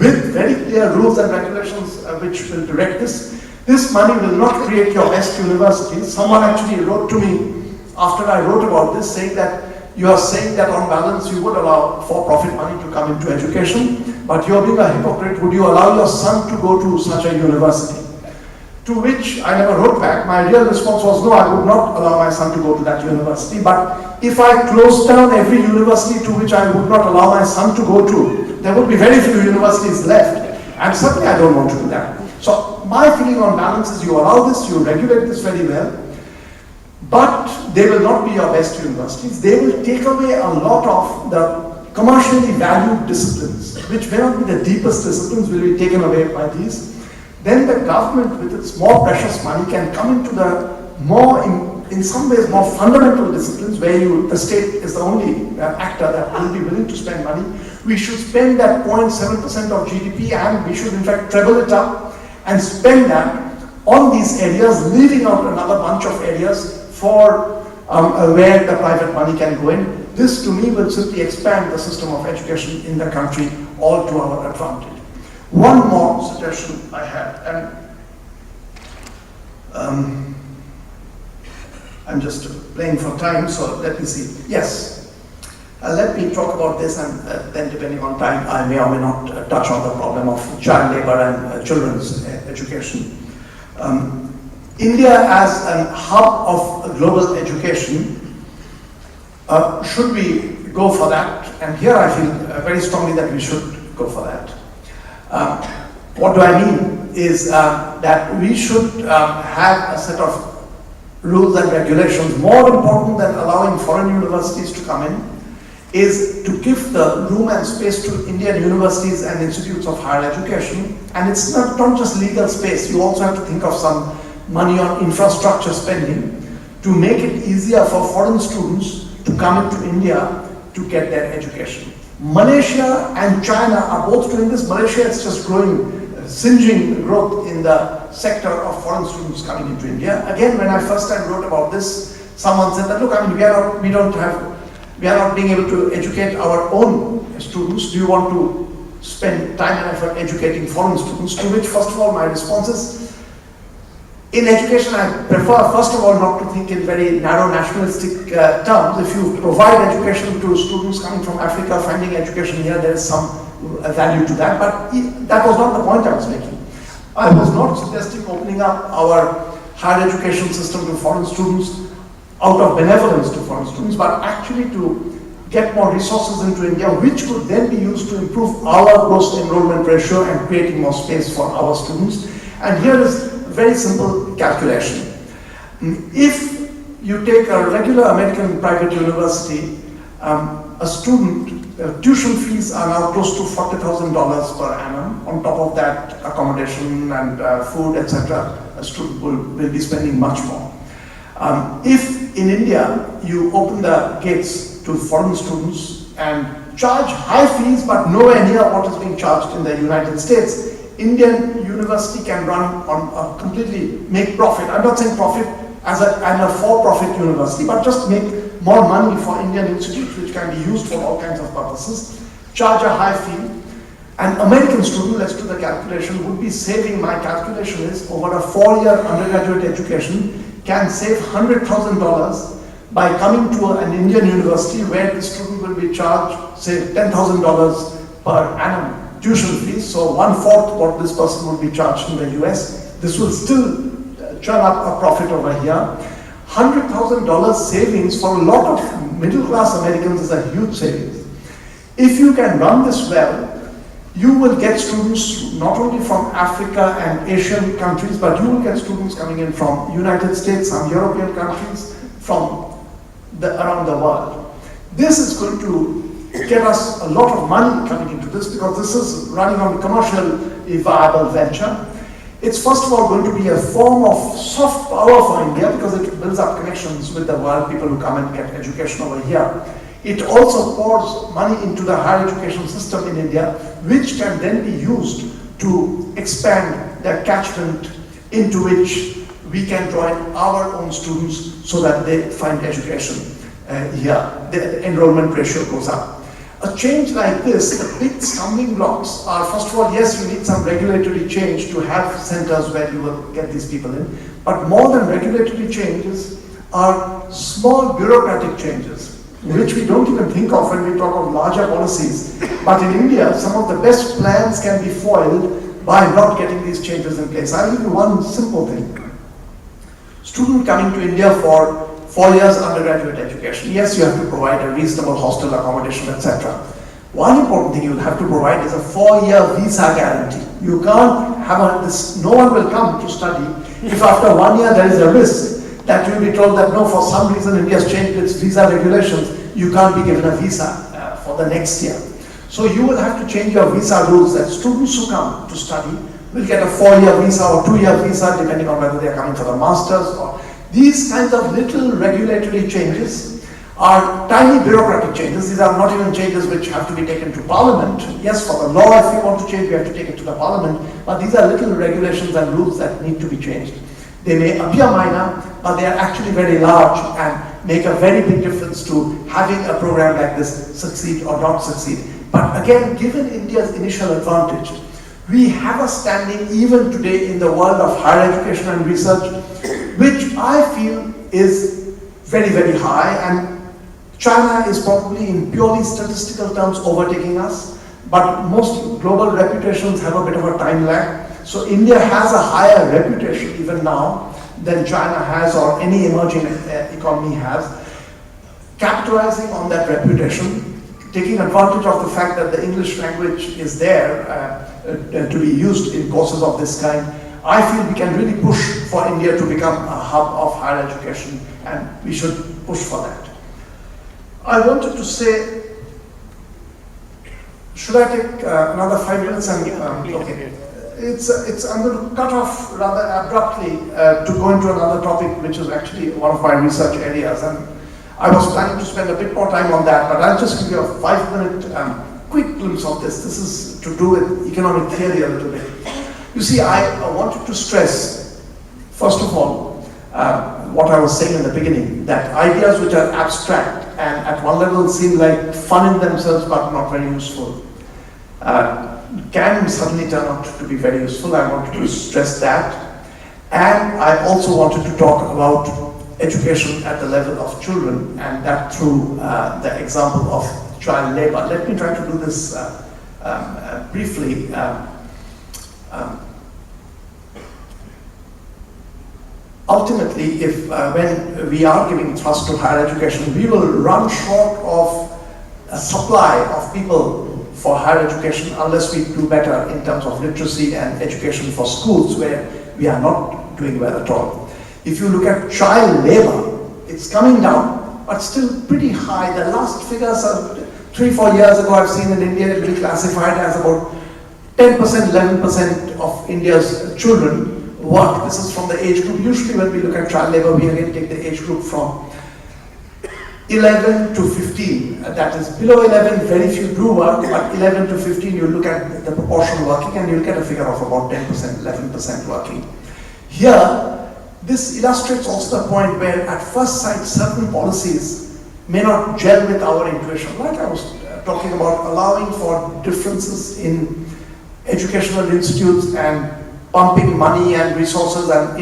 with very clear rules and regulations which will direct this. This money will not create your best universities. Someone actually wrote to me after I wrote about this, saying that you are saying that on balance you would allow for-profit money to come into education, but you're being a hypocrite. Would you allow your son to go to such a university? To which I never wrote back. My real response was, no, I would not allow my son to go to that university. But if I closed down every university to which I would not allow my son to go to, there would be very few universities left. And certainly I don't want to do that. So my feeling on balance is you allow this, you regulate this very well, but they will not be your best universities. They will take away a lot of the commercially valued disciplines, which may not be the deepest disciplines, will be taken away by these. Then the government, with its more precious money, can come into the more, in some ways, more fundamental disciplines where the state is the only actor that will be willing to spend money. We should spend that 0.7% of GDP, and we should in fact treble it up and spend that on these areas, leaving out another bunch of areas for where the private money can go in. This to me will simply expand the system of education in the country, all to our advantage. One more suggestion I had, and I'm just playing for time, so let me see. Yes, let me talk about this, and then depending on time, I may or may not touch on the problem of child labor and children's education. India as a hub of global education, should we go for that? And here I feel very strongly that we should go for that. What do I mean is that we should have a set of rules and regulations. More important than allowing foreign universities to come in is to give the room and space to Indian universities and institutes of higher education. And it's not just legal space, you also have to think of some money on infrastructure spending to make it easier for foreign students to come into India to get their education. Malaysia and China are both doing this. Malaysia is just growing, singeing growth in the sector of foreign students coming into India. Again, when I first time wrote about this, someone said that, look, I mean, we are not being able to educate our own students. Do you want to spend time and effort educating foreign students? To which, first of all, my response is, in education, I prefer, first of all, not to think in very narrow nationalistic terms. If you provide education to students coming from Africa, finding education here, there is some value to that. But that was not the point I was making. I was not suggesting opening up our higher education system to foreign students out of benevolence to foreign students, but actually to get more resources into India, which could then be used to improve our gross enrollment ratio and creating more space for our students. And here is very simple calculation. If you take a regular American private university, a student, tuition fees are now close to $40,000 per annum. On top of that, accommodation and food, etc., a student will be spending much more. If in India you open the gates to foreign students and charge high fees but nowhere near what is being charged in the United States, Indian university can run on a completely make profit. I'm not saying profit as a for-profit university, but just make more money for Indian institutes which can be used for all kinds of purposes, charge a high fee. An American student, let's do the calculation, would be saving, my calculation is, over a 4-year undergraduate education, can save $100,000 by coming to an Indian university where the student will be charged, say, $10,000 per annum tuition fees, so 1/4 what this person would be charged in the US. This will still churn up a profit over here. $100,000 savings for a lot of middle-class Americans is a huge savings. If you can run this well, you will get students not only from Africa and Asian countries, but you will get students coming in from United States, some European countries, from around the world. This is going to get us a lot of money coming into this, because this is running on a commercially viable venture. It's first of all going to be a form of soft power for India, because it builds up connections with the world, people who come and get education over here. It also pours money into the higher education system in India, which can then be used to expand the catchment into which we can join our own students so that they find education here. The enrollment ratio goes up. A change like this, the big stumbling blocks are, first of all, yes, you need some regulatory change to have centers where you will get these people in, but more than regulatory changes are small bureaucratic changes, which we don't even think of when we talk of larger policies. But in India, some of the best plans can be foiled by not getting these changes in place. I'll give you one simple thing. Student coming to India for 4 years undergraduate education. Yes, you have to provide a reasonable hostel accommodation, etc. One important thing you'll have to provide is a 4-year visa guarantee. You can't have this, no one will come to study if after 1 year there is a risk that you'll be told that no, for some reason India's changed its visa regulations, you can't be given a visa for the next year. So you will have to change your visa rules that students who come to study will get a 4-year visa or 2-year visa depending on whether they are coming for the masters or these kinds of little regulatory changes are tiny bureaucratic changes. These are not even changes which have to be taken to Parliament. Yes, for the law, if we want to change, we have to take it to the Parliament, but these are little regulations and rules that need to be changed. They may appear minor, but they are actually very large and make a very big difference to having a program like this succeed or not succeed. But again, given India's initial advantage, we have a standing even today in the world of higher education and research, which I feel is very, very high, and China is probably in purely statistical terms overtaking us, but most global reputations have a bit of a time lag. So India has a higher reputation even now than China has or any emerging economy has. Capitalizing on that reputation, taking advantage of the fact that the English language is there to be used in courses of this kind, I feel we can really push for India to become a hub of higher education, and we should push for that. I wanted to say, should I take another 5 minutes? And okay. I'm going to cut off rather abruptly to go into another topic, which is actually one of my research areas. And I was planning to spend a bit more time on that, but I'll just give you a 5-minute quick glimpse of this. This is to do with economic theory a little bit. You see, I wanted to stress, first of all, what I was saying in the beginning, that ideas which are abstract and at one level seem like fun in themselves but not very useful, can suddenly turn out to be very useful. I wanted to stress that. And I also wanted to talk about education at the level of children, and that through the example of child labor. Let me try to do this briefly. Ultimately, if when we are giving thrust to higher education, we will run short of a supply of people for higher education unless we do better in terms of literacy and education for schools, where we are not doing well at all. If you look at child labor, it's coming down, but still pretty high. The last figures are 3-4 years ago I've seen in India it will be classified as about 10%, 11% of India's children work. This is from the age group. Usually when we look at child labor, we again take the age group from 11 to 15. That is below 11, very few do work, but 11 to 15, you look at the proportion working and you'll get a figure of about 10%, 11% working. Here, this illustrates also the point where at first sight certain policies may not gel with our intuition. Like I was talking about allowing for differences in educational institutes and pumping money and resources and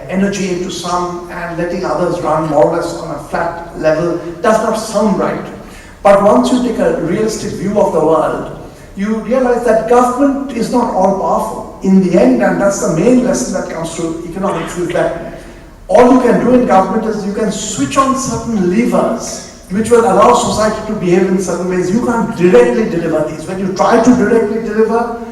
energy into some and letting others run more or less on a flat level does not sound right. But once you take a realistic view of the world, you realize that government is not all powerful. In the end, and that's the main lesson that comes through economics, is that all you can do in government is you can switch on certain levers which will allow society to behave in certain ways. You can't directly deliver these. When you try to directly deliver,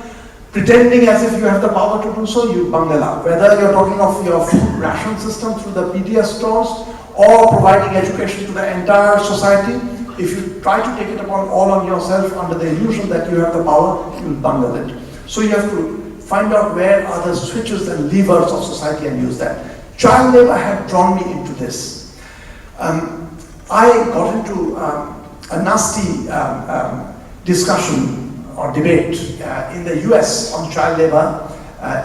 pretending as if you have the power to do so, you bungle up. Whether you're talking of your food ration system through the PDS stores or providing education to the entire society, if you try to take it upon all on yourself under the illusion that you have the power, you'll bungle it. So you have to find out where are the switches and levers of society and use that. Child labor had drawn me into this. I got into a nasty discussion or debate in the US on child labor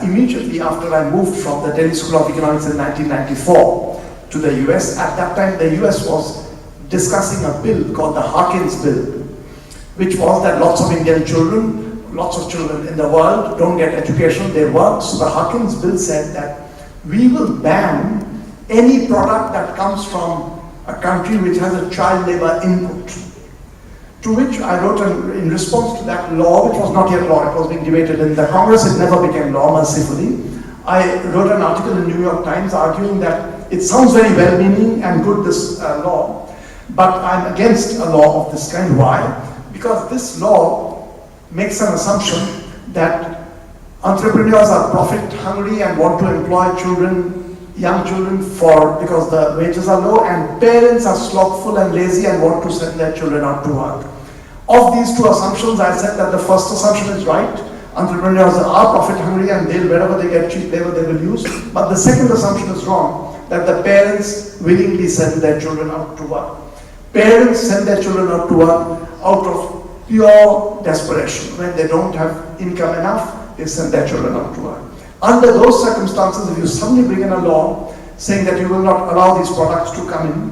immediately after I moved from the Delhi School of Economics in 1994 to the US. At that time, the US was discussing a bill called the Harkins Bill, which was that lots of Indian children, lots of children in the world don't get education, they work. So the Harkins Bill said that we will ban any product that comes from a country which has a child labor input. To which I wrote in response to that law, which was not yet law, it was being debated in the Congress, it never became law, mercifully. I wrote an article in New York Times arguing that it sounds very well-meaning and good, this law, but I'm against a law of this kind. Why? Because this law makes an assumption that entrepreneurs are profit hungry and want to employ children, young children because the wages are low, and parents are slothful and lazy and want to send their children out to work. Of these two assumptions, I said that the first assumption is right. Entrepreneurs are profit hungry and wherever they get cheap labor, they will use. But the second assumption is wrong, that the parents willingly send their children out to work. Parents send their children out to work out of pure desperation. When they don't have income enough, they send their children out to work. Under those circumstances, if you suddenly bring in a law saying that you will not allow these products to come in,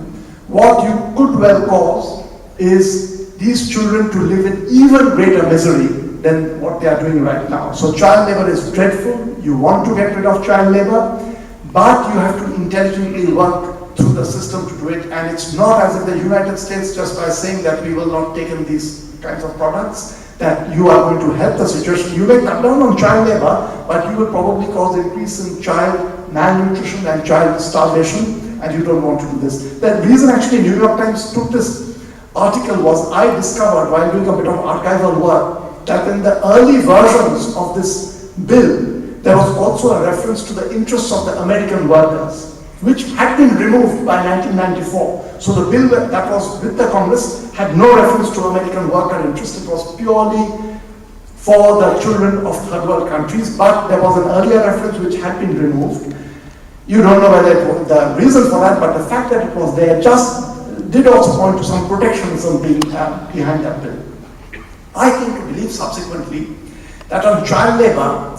what you could well cause is these children to live in even greater misery than what they are doing right now. So child labor is dreadful. You want to get rid of child labor, but you have to intelligently work through the system to do it. And it's not as if the United States, just by saying that we will not take in these kinds of products, that you are going to help the situation. You may cut down on child labor, but you will probably cause increase in child malnutrition and child starvation, and you don't want to do this. The reason actually New York Times took this article was I discovered while doing a bit of archival work that in the early versions of this bill, there was also a reference to the interests of the American workers, which had been removed by 1994. So the bill that was with the Congress had no reference to American worker interest. It was purely for the children of third world countries, but there was an earlier reference which had been removed. You don't know whether it was the reason for that, but the fact that it was there just did also point to some protectionism being behind that bill. I came to believe subsequently that on child labor,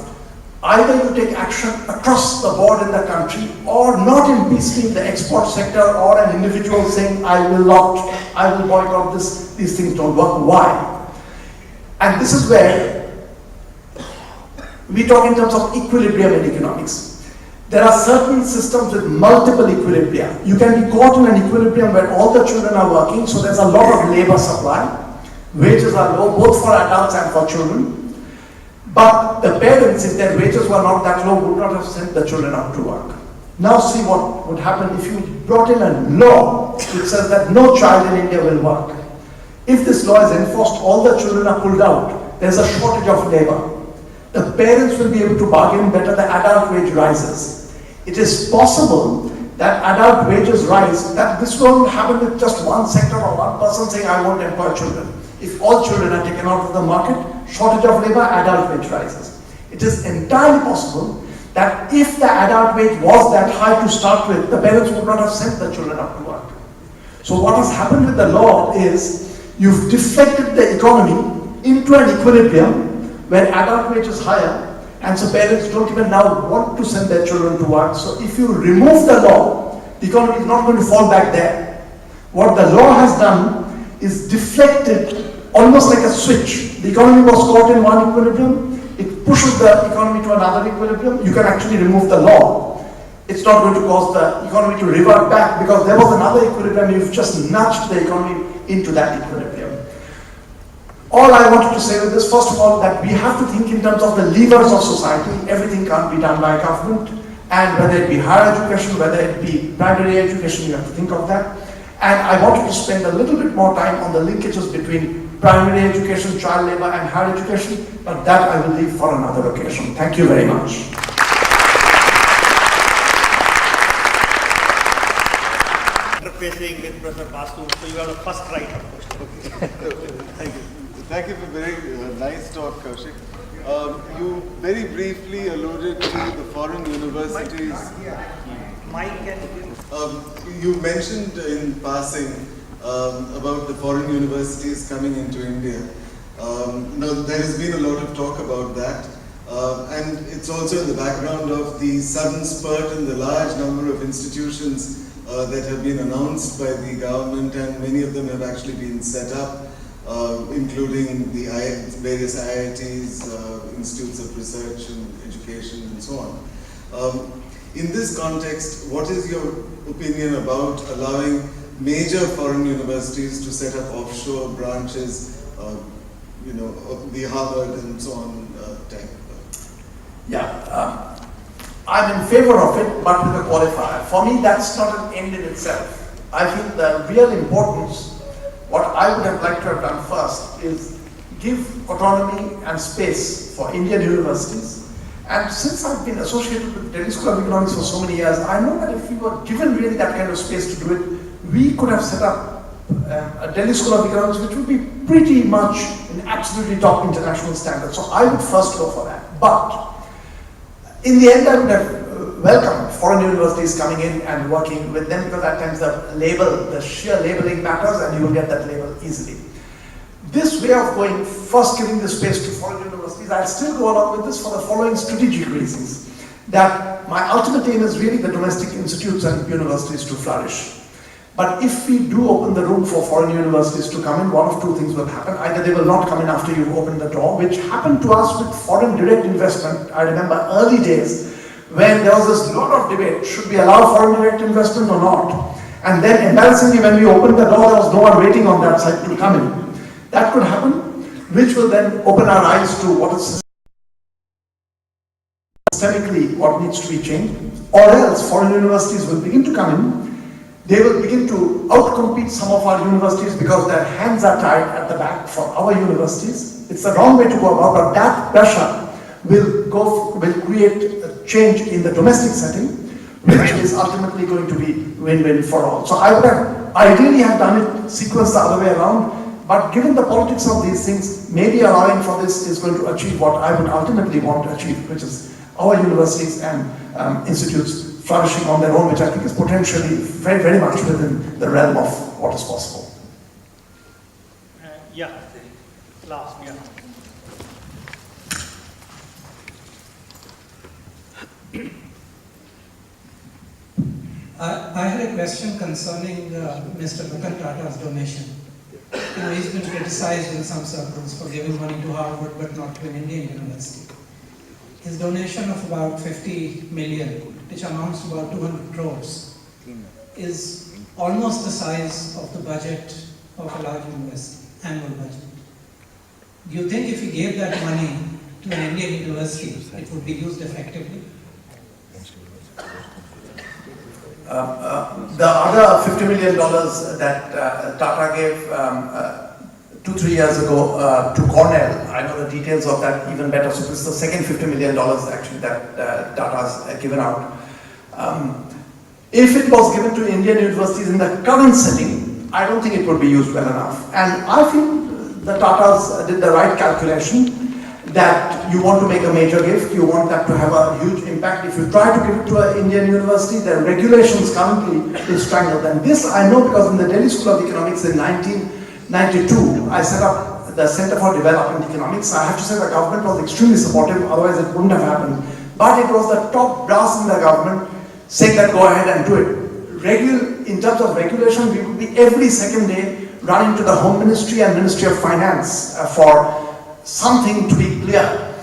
either you take action across the board in the country or not in piecemeal the export sector or an individual saying, I will boycott this, these things don't work. Why? And this is where we talk in terms of equilibrium in economics. There are certain systems with multiple equilibria. You can be caught in an equilibrium where all the children are working, so there's a lot of labor supply. Wages are low, both for adults and for children. But the parents, if their wages were not that low, would not have sent the children out to work. Now see what would happen if you brought in a law which says that no child in India will work. If this law is enforced, all the children are pulled out. There's a shortage of labor. The parents will be able to bargain better, the adult wage rises. It is possible that adult wages rise, that this won't happen with just one sector or one person saying, I won't employ children. If all children are taken out of the market, shortage of labor, adult wage rises. It is entirely possible that if the adult wage was that high to start with, the parents would not have sent the children out to work. So what has happened with the law is you've deflected the economy into an equilibrium where adult wage is higher, and so parents don't even now want to send their children to work. So if you remove the law, the economy is not going to fall back there. What the law has done is deflected almost like a switch. The economy was caught in one equilibrium, it pushes the economy to another equilibrium. You can actually remove the law. It's not going to cause the economy to revert back because there was another equilibrium. You've just nudged the economy into that equilibrium. All I wanted to say with this, first of all, that we have to think in terms of the levers of society. Everything can't be done by government, and whether it be higher education, whether it be primary education, you have to think of that. And I wanted to spend a little bit more time on the linkages between primary education, child labor, and higher education, but that I will leave for another occasion. Thank you very much. Interfacing with Professor Basu, so you are the first right, of course. Thank you. Thank you for a very nice talk, Kaushik. You very briefly alluded to the foreign universities. You mentioned in passing about the foreign universities coming into India. Now, there has been a lot of talk about that. And it's also in the background of the sudden spurt in the large number of institutions that have been announced by the government, and many of them have actually been set up, including the various IITs, institutes of research and education and so on. In this context, what is your opinion about allowing major foreign universities to set up offshore branches, the Harvard and so on type? Yeah, I'm in favor of it, but with a qualifier. For me, that's not an end in itself. I feel the real importance, what I would have liked to have done first, is give autonomy and space for Indian universities. And since I've been associated with Delhi School of Economics for so many years, I know that if we were given really that kind of space to do it, we could have set up a Delhi School of Economics which would be pretty much in absolutely top international standards. So I would first go for that. But in the end, I would have welcomed foreign universities coming in and working with them, because at times the sheer labeling matters and you will get that label easily. This way of going, first giving the space to foreign universities, I'll still go along with this for the following strategic reasons. That my ultimate aim is really the domestic institutes and universities to flourish. But if we do open the room for foreign universities to come in, one of two things will happen. Either they will not come in after you open the door, which happened to us with foreign direct investment. I remember early days when there was this lot of debate, should we allow foreign direct investment or not? And then embarrassingly, when we opened the door, there was no one waiting on that side to come in. That could happen, which will then open our eyes to what is systemically what needs to be changed. Or else foreign universities will begin to come in. They will begin to outcompete some of our universities because their hands are tied at the back for our universities. It's the wrong way to go about, but that pressure will create a change in the domestic setting, which is ultimately going to be win-win for all. So I would have ideally have done it sequenced the other way around, but given the politics of these things, maybe allowing for this is going to achieve what I would ultimately want to achieve, which is our universities and institutes flourishing on their own, which I think is potentially very, very much within the realm of what is possible. Last, I had a question concerning Mr. Ratan Tata's donation. He's been criticized in some circles for giving money to Harvard but not to an Indian university. His donation of about 50 million, which amounts to about 200 crores, is almost the size of the budget of a large university, annual budget. Do you think if he gave that money to an Indian university, it would be used effectively? The other $50 million that Tata gave 2-3 years ago to Cornell, I know the details of that even better. So this is the second $50 million actually that Tata's given out. If it was given to Indian universities in the current setting, I don't think it would be used well enough. And I feel the Tatas did the right calculation, that you want to make a major gift, you want that to have a huge impact. If you try to give it to an Indian university, the regulations currently will strangle them. This I know because in the Delhi School of Economics in 1992, I set up the Center for Development Economics. I have to say the government was extremely supportive, otherwise it wouldn't have happened. But it was the top brass in the government saying that go ahead and do it. In terms of regulation, we would be every second day running to the Home Ministry and Ministry of Finance for something to be clear.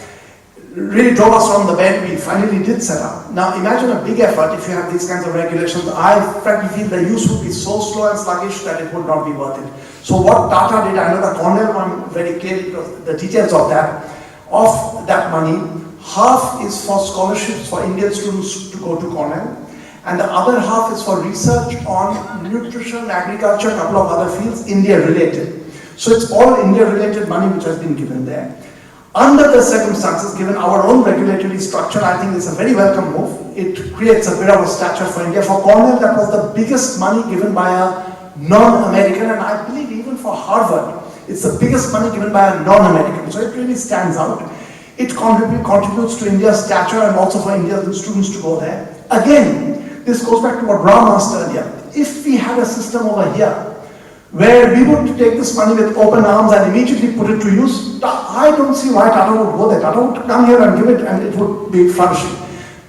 Really drove us from the bed. We finally did set up. Now imagine a big effort if you have these kinds of regulations. I frankly feel the use would be so slow and sluggish that it would not be worth it. So what Tata did, I know the Cornell one very clearly, because the details of that money, half is for scholarships for Indian students to go to Cornell, and the other half is for research on nutrition, agriculture, a couple of other fields, India related. So it's all India related money which has been given there. Under the circumstances, given our own regulatory structure, I think it's a very welcome move. It creates a bit of a stature for India. For Cornell, that was the biggest money given by a non-American, and I believe even for Harvard, it's the biggest money given by a non-American. So it really stands out. It contributes to India's stature and also for Indian students to go there. Again, this goes back to what Ram asked earlier. If we had a system over here where we would take this money with open arms and immediately put it to use. I don't see why Tata would go there. Tata would come here and give it and it would be flourishing.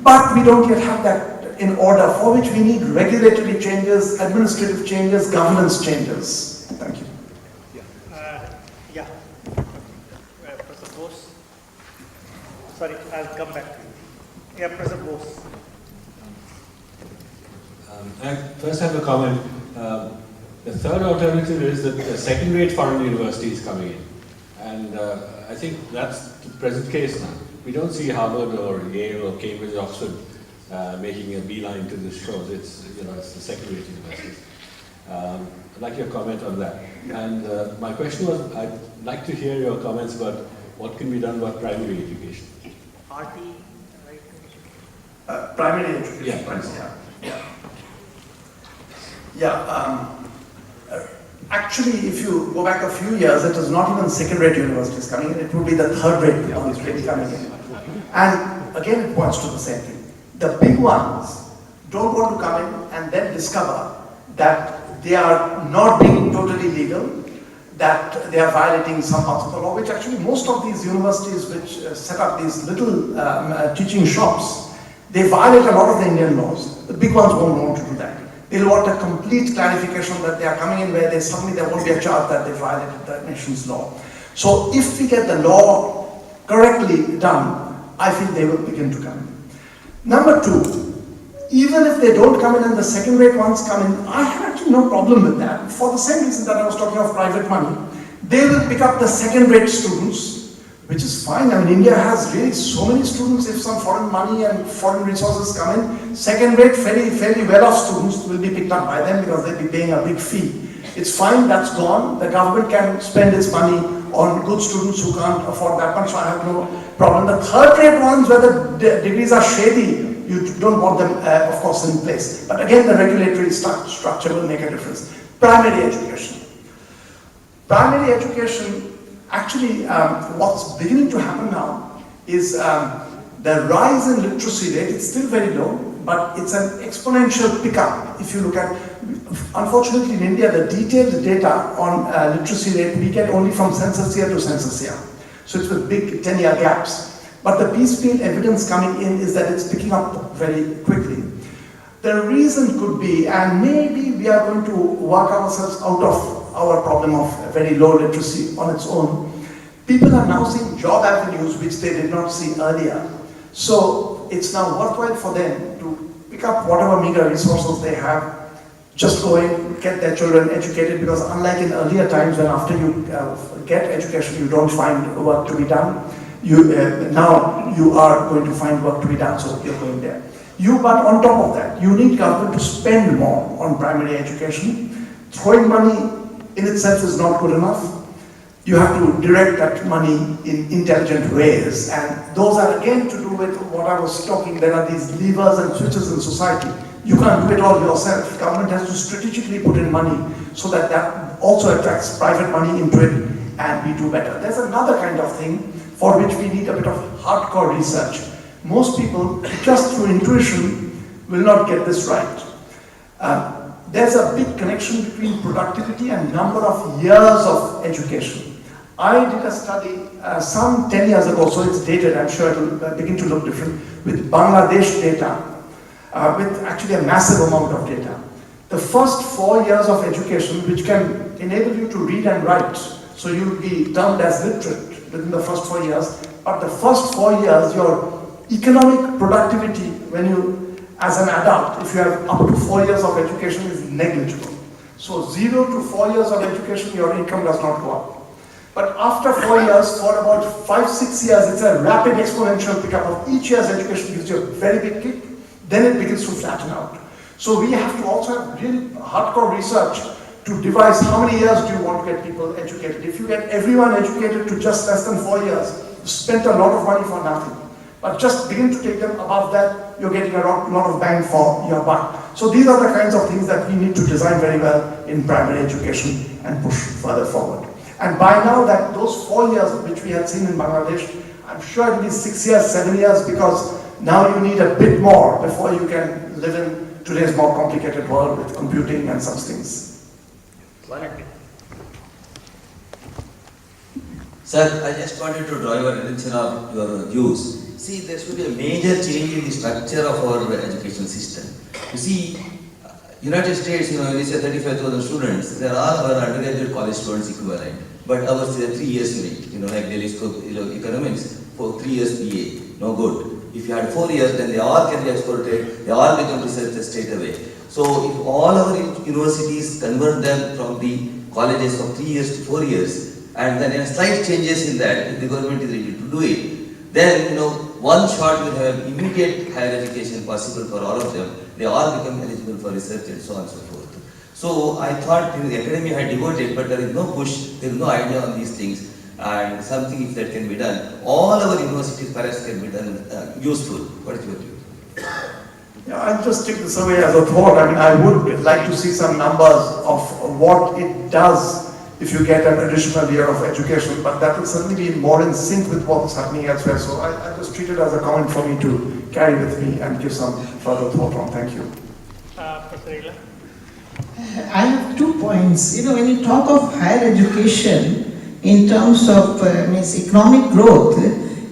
But we don't yet have that in order, for which we need regulatory changes, administrative changes, governance changes. Thank you. Professor Bose. Sorry, I'll come back to you. Yeah, Professor Bose. I first have a comment. The third alternative is that a second-rate foreign university is coming in. And I think that's the present case now. We don't see Harvard or Yale or Cambridge, Oxford making a beeline to the shores. It's the second-rate universities. I'd like your comment on that. And my question was, I'd like to hear your comments about what can be done about primary education. RT, right? Primary education. Actually, if you go back a few years, it was not even second-rate universities coming in, it would be the third-rate ones really coming in. And again, it points to the same thing. The big ones don't want to come in and then discover that they are not being totally legal, that they are violating some parts of the law, which actually most of these universities which set up these little teaching shops, they violate a lot of the Indian laws. The big ones won't want to do that. They'll want a complete clarification that they are coming in where suddenly there won't be a charge that they violated the nation's law. So if we get the law correctly done, I feel they will begin to come in. Number two, even if they don't come in and the second-rate ones come in, I have actually no problem with that. For the same reason that I was talking of private money, they will pick up the second-rate students, which is fine. I mean, India has really so many students. If some foreign money and foreign resources come in, second-rate, fairly well-off students will be picked up by them because they'll be paying a big fee. It's fine, that's gone. The government can spend its money on good students who can't afford that much, so I have no problem. The third-rate ones where the degrees are shady, you don't want them, of course, in place. But again, the regulatory structure will make a difference. Primary education. Primary education, actually, what's beginning to happen now is the rise in literacy rate. It's still very low, but it's an exponential pickup. If you look at, unfortunately in India, the detailed data on literacy rate we get only from census year to census year. So it's with big 10-year gaps. But the piecemeal evidence coming in is that it's picking up very quickly. The reason could be, and maybe we are going to work ourselves out of our problem of very low literacy on its own. People are now seeing job avenues which they did not see earlier. So it's now worthwhile for them to pick up whatever meager resources they have, just go in, get their children educated, because unlike in earlier times when after you get education you don't find work to be done, now you are going to find work to be done, so you're going there. But on top of that, you need government to spend more on primary education. Throwing money in itself is not good enough. You have to direct that money in intelligent ways, and those are again to do with what I was talking. There are these levers and switches in society. You can't do it all yourself. Government has to strategically put in money so that that also attracts private money into it, and we do better. There's another kind of thing for which we need a bit of hardcore research. Most people, just through intuition, will not get this right. There's a big connection between productivity and number of years of education. I did a study some 10 years ago, so it's dated, I'm sure it will begin to look different, with Bangladesh data, with actually a massive amount of data. The first 4 years of education, which can enable you to read and write, so you'll be termed as literate within the first 4 years, but the first 4 years, your economic productivity, when you, as an adult, if you have up to 4 years of education, is negligible. So 0 to 4 years of education, your income does not go up. But after 4 years, for about 5-6 years, it's a rapid exponential pickup of each year's education gives you a very big kick, then it begins to flatten out. So we have to also have really hardcore research to devise how many years do you want to get people educated. If you get everyone educated to just less than 4 years, you spent a lot of money for nothing. But just begin to take them above that, you're getting a lot of bang for your buck. So these are the kinds of things that we need to design very well in primary education and push further forward. And by now that those 4 years which we had seen in Bangladesh, I'm sure it will be 6 years, 7 years, because now you need a bit more before you can live in today's more complicated world with computing and such things. Volunteer. Sir, I just wanted to draw your attention of your views. See, there should be a major change in the structure of our education system. You see, United States, when you say 35,000 students, there are our undergraduate college students equivalent. But ours is a 3 years unit, like Delhi School Economics, for 3 years BA, no good. If you had 4 years, then they all can be exported, they all become researchers straight away. So if all our universities convert them from the colleges of 3 years to 4 years, and then slight changes in that, if the government is ready to do it, then one shot will have immediate higher education possible for all of them. They all become eligible for research and so on and so forth. So I thought the academy had devoted, but there is no push, there is no idea on these things, and something if that can be done, all our universities perhaps can be done useful. What is your view? Yeah, I'll just take the survey as a thought. I mean, I would like to see some numbers of what it does if you get an additional year of education, but that will certainly be more in sync with what's happening elsewhere. So I just treat it as a comment for me to carry with me and give some further thought on. Thank you. Professor Ila? I have 2 points. When you talk of higher education in terms of economic growth,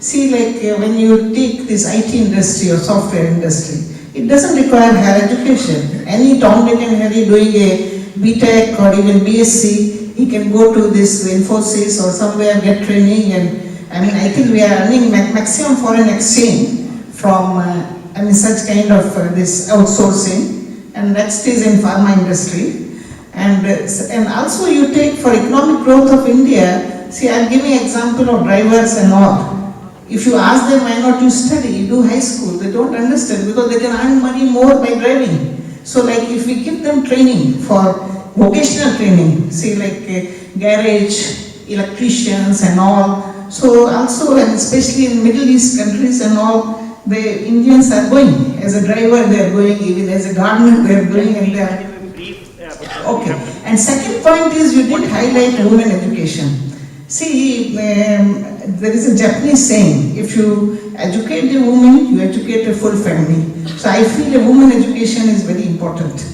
see, like when you take this IT industry or software industry, it doesn't require higher education. Any Tom, Dick and Harry doing a BTech or even BSc, he can go to this Infosys or somewhere, get training, and I think we are earning maximum foreign exchange from such kind of this outsourcing, and next is in pharma industry. And also you take for economic growth of India, see, I'm giving example of drivers and all. If you ask them why not you study, you do high school, they don't understand because they can earn money more by driving. So like if we give them training for vocational training, see like garage, electricians and all. So also, and especially in Middle East countries and all, the Indians are going. As a driver they are going, even as a gardener they are going, and they are... Okay. And second point is you did highlight women education. See, there is a Japanese saying, if you educate a woman, you educate a full family. So I feel a woman education is very important.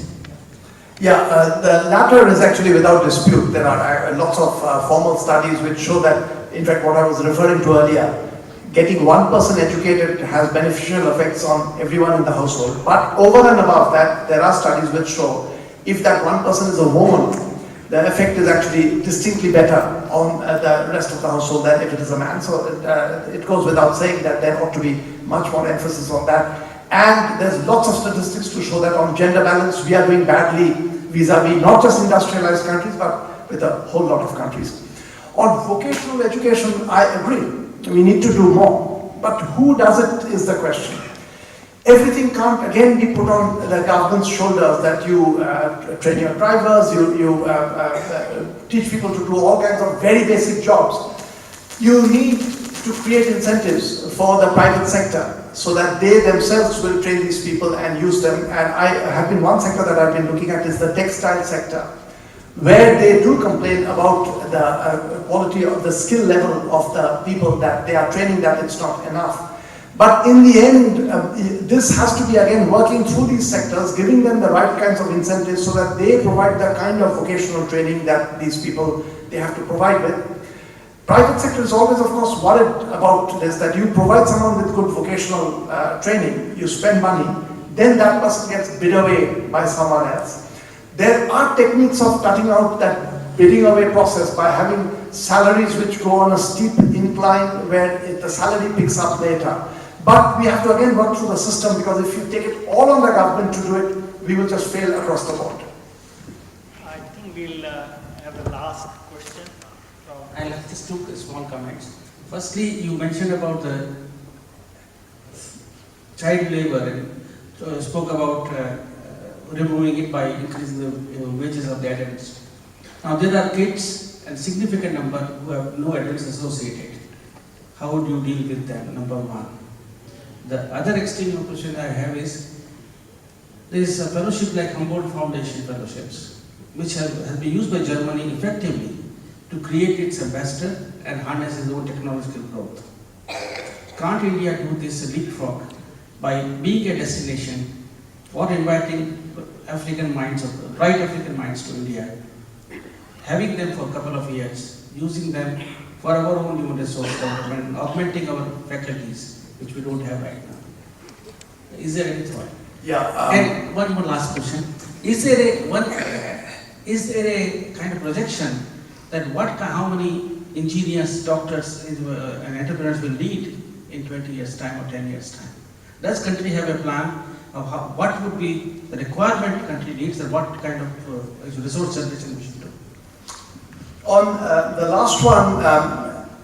Yeah, the latter is actually without dispute. There are lots of formal studies which show that, in fact, what I was referring to earlier, getting one person educated has beneficial effects on everyone in the household. But over and above that, there are studies which show if that one person is a woman, the effect is actually distinctly better on the rest of the household than if it is a man. So it goes without saying that there ought to be much more emphasis on that. And there's lots of statistics to show that on gender balance, we are doing badly vis-a-vis not just industrialized countries, but with a whole lot of countries. On vocational education, I agree. We need to do more. But who does it is the question. Everything can't again be put on the government's shoulders, that you train your drivers, you teach people to do all kinds of very basic jobs. You need to create incentives for the private sector so that they themselves will train these people and use them. And I have been one sector that I've been looking at is the textile sector, where they do complain about the quality of the skill level of the people that they are training, that it's not enough. But in the end, this has to be again working through these sectors, giving them the right kinds of incentives so that they provide the kind of vocational training that these people, they have to provide with. Private sector is always, of course, worried about this, that you provide someone with good vocational training, you spend money, then that person gets bid away by someone else. There are techniques of cutting out that bidding away process by having salaries which go on a steep incline where the salary picks up later. But we have to again work through the system, because if you take it all on the government to do it, we will just fail across the board. I think we'll have the last question. I'll have just 2 small comments. Firstly, you mentioned about the child labor, spoke about removing it by increasing the wages of the adults. Now there are kids and significant number who have no adults associated. How would you deal with that, number one? The other extreme question I have is, there is a fellowship like Humboldt Foundation fellowships, which has been used by Germany effectively to create its ambassador and harness its own technological growth. Can't India do this leapfrog by being a destination for inviting African minds, right African minds to India, having them for a couple of years, using them for our own human resource development, augmenting our faculties, which we don't have right now. Is there any thought? Yeah. And one more last question. Is there a kind of projection that how many engineers, doctors, and entrepreneurs will need in 20 years' time or 10 years' time? Does country have a plan of what would be the requirement country needs and what kind of resource generation we should do? On the last one,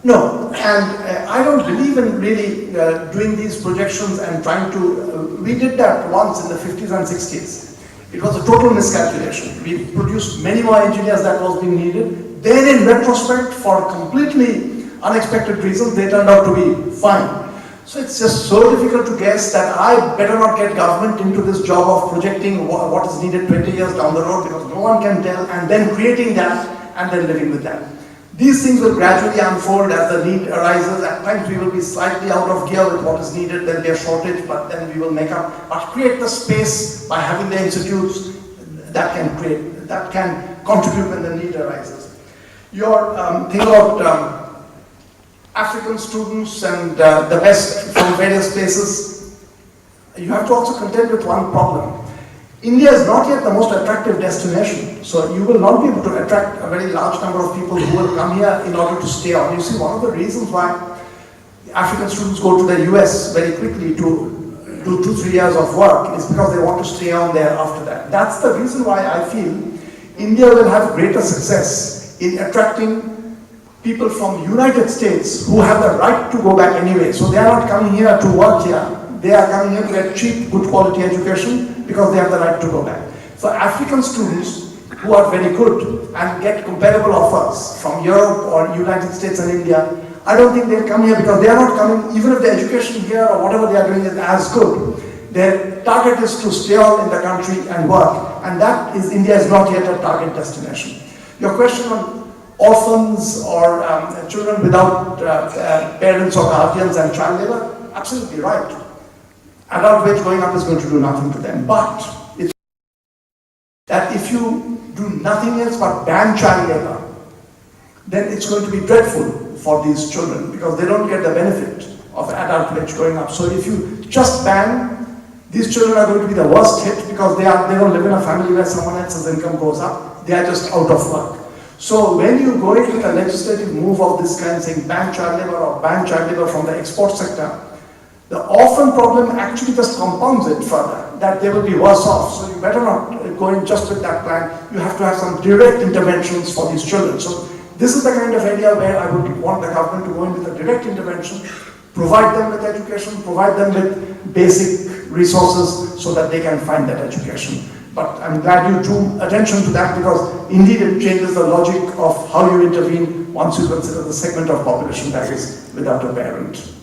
no, and I don't believe in really doing these projections and trying to, we did that once in the 50s and 60s. It was a total miscalculation. We produced many more engineers than was being needed. Then in retrospect, for completely unexpected reasons, they turned out to be fine. So it's just so difficult to guess that I better not get government into this job of projecting what is needed 20 years down the road, because no one can tell, and then creating that and then living with that. These things will gradually unfold as the need arises. At times we will be slightly out of gear with what is needed, there'll be a shortage, but then we will make up. But create the space by having the institutes that can contribute when the need arises. Your thing about African students and the best from various places, you have to also contend with one problem. India is not yet the most attractive destination, so you will not be able to attract a very large number of people who will come here in order to stay on. You see, one of the reasons why African students go to the US very quickly to do 2-3 years of work is because they want to stay on there after that. That's the reason why I feel India will have greater success in attracting people from the United States who have the right to go back anyway. So they are not coming here to work here. They are coming here to get cheap, good quality education because they have the right to go back. For African students who are very good and get comparable offers from Europe or United States and India, I don't think they'll come here because they are not coming, even if the education here or whatever they are doing is as good. Their target is to stay on in the country and work, and that is, India is not yet a target destination. Your question on orphans or children without parents or guardians and child labor, absolutely right. Adult wage going up is going to do nothing to them, but it's that if you do nothing else but ban child labor, then it's going to be dreadful for these children because they don't get the benefit of adult wage going up. So if you just ban, these children are going to be the worst hit because they don't live in a family where someone else's income goes up. They are just out of work. So when you go into a legislative move of this kind, saying ban child labor or ban child labor from the export sector, the orphan problem actually just compounds it further, that they will be worse off. So you better not go in just with that plan. You have to have some direct interventions for these children. So this is the kind of area where I would want the government to go in with a direct intervention, provide them with education, provide them with basic resources so that they can find that education. But I'm glad you drew attention to that because indeed it changes the logic of how you intervene once you consider the segment of population that is without a parent.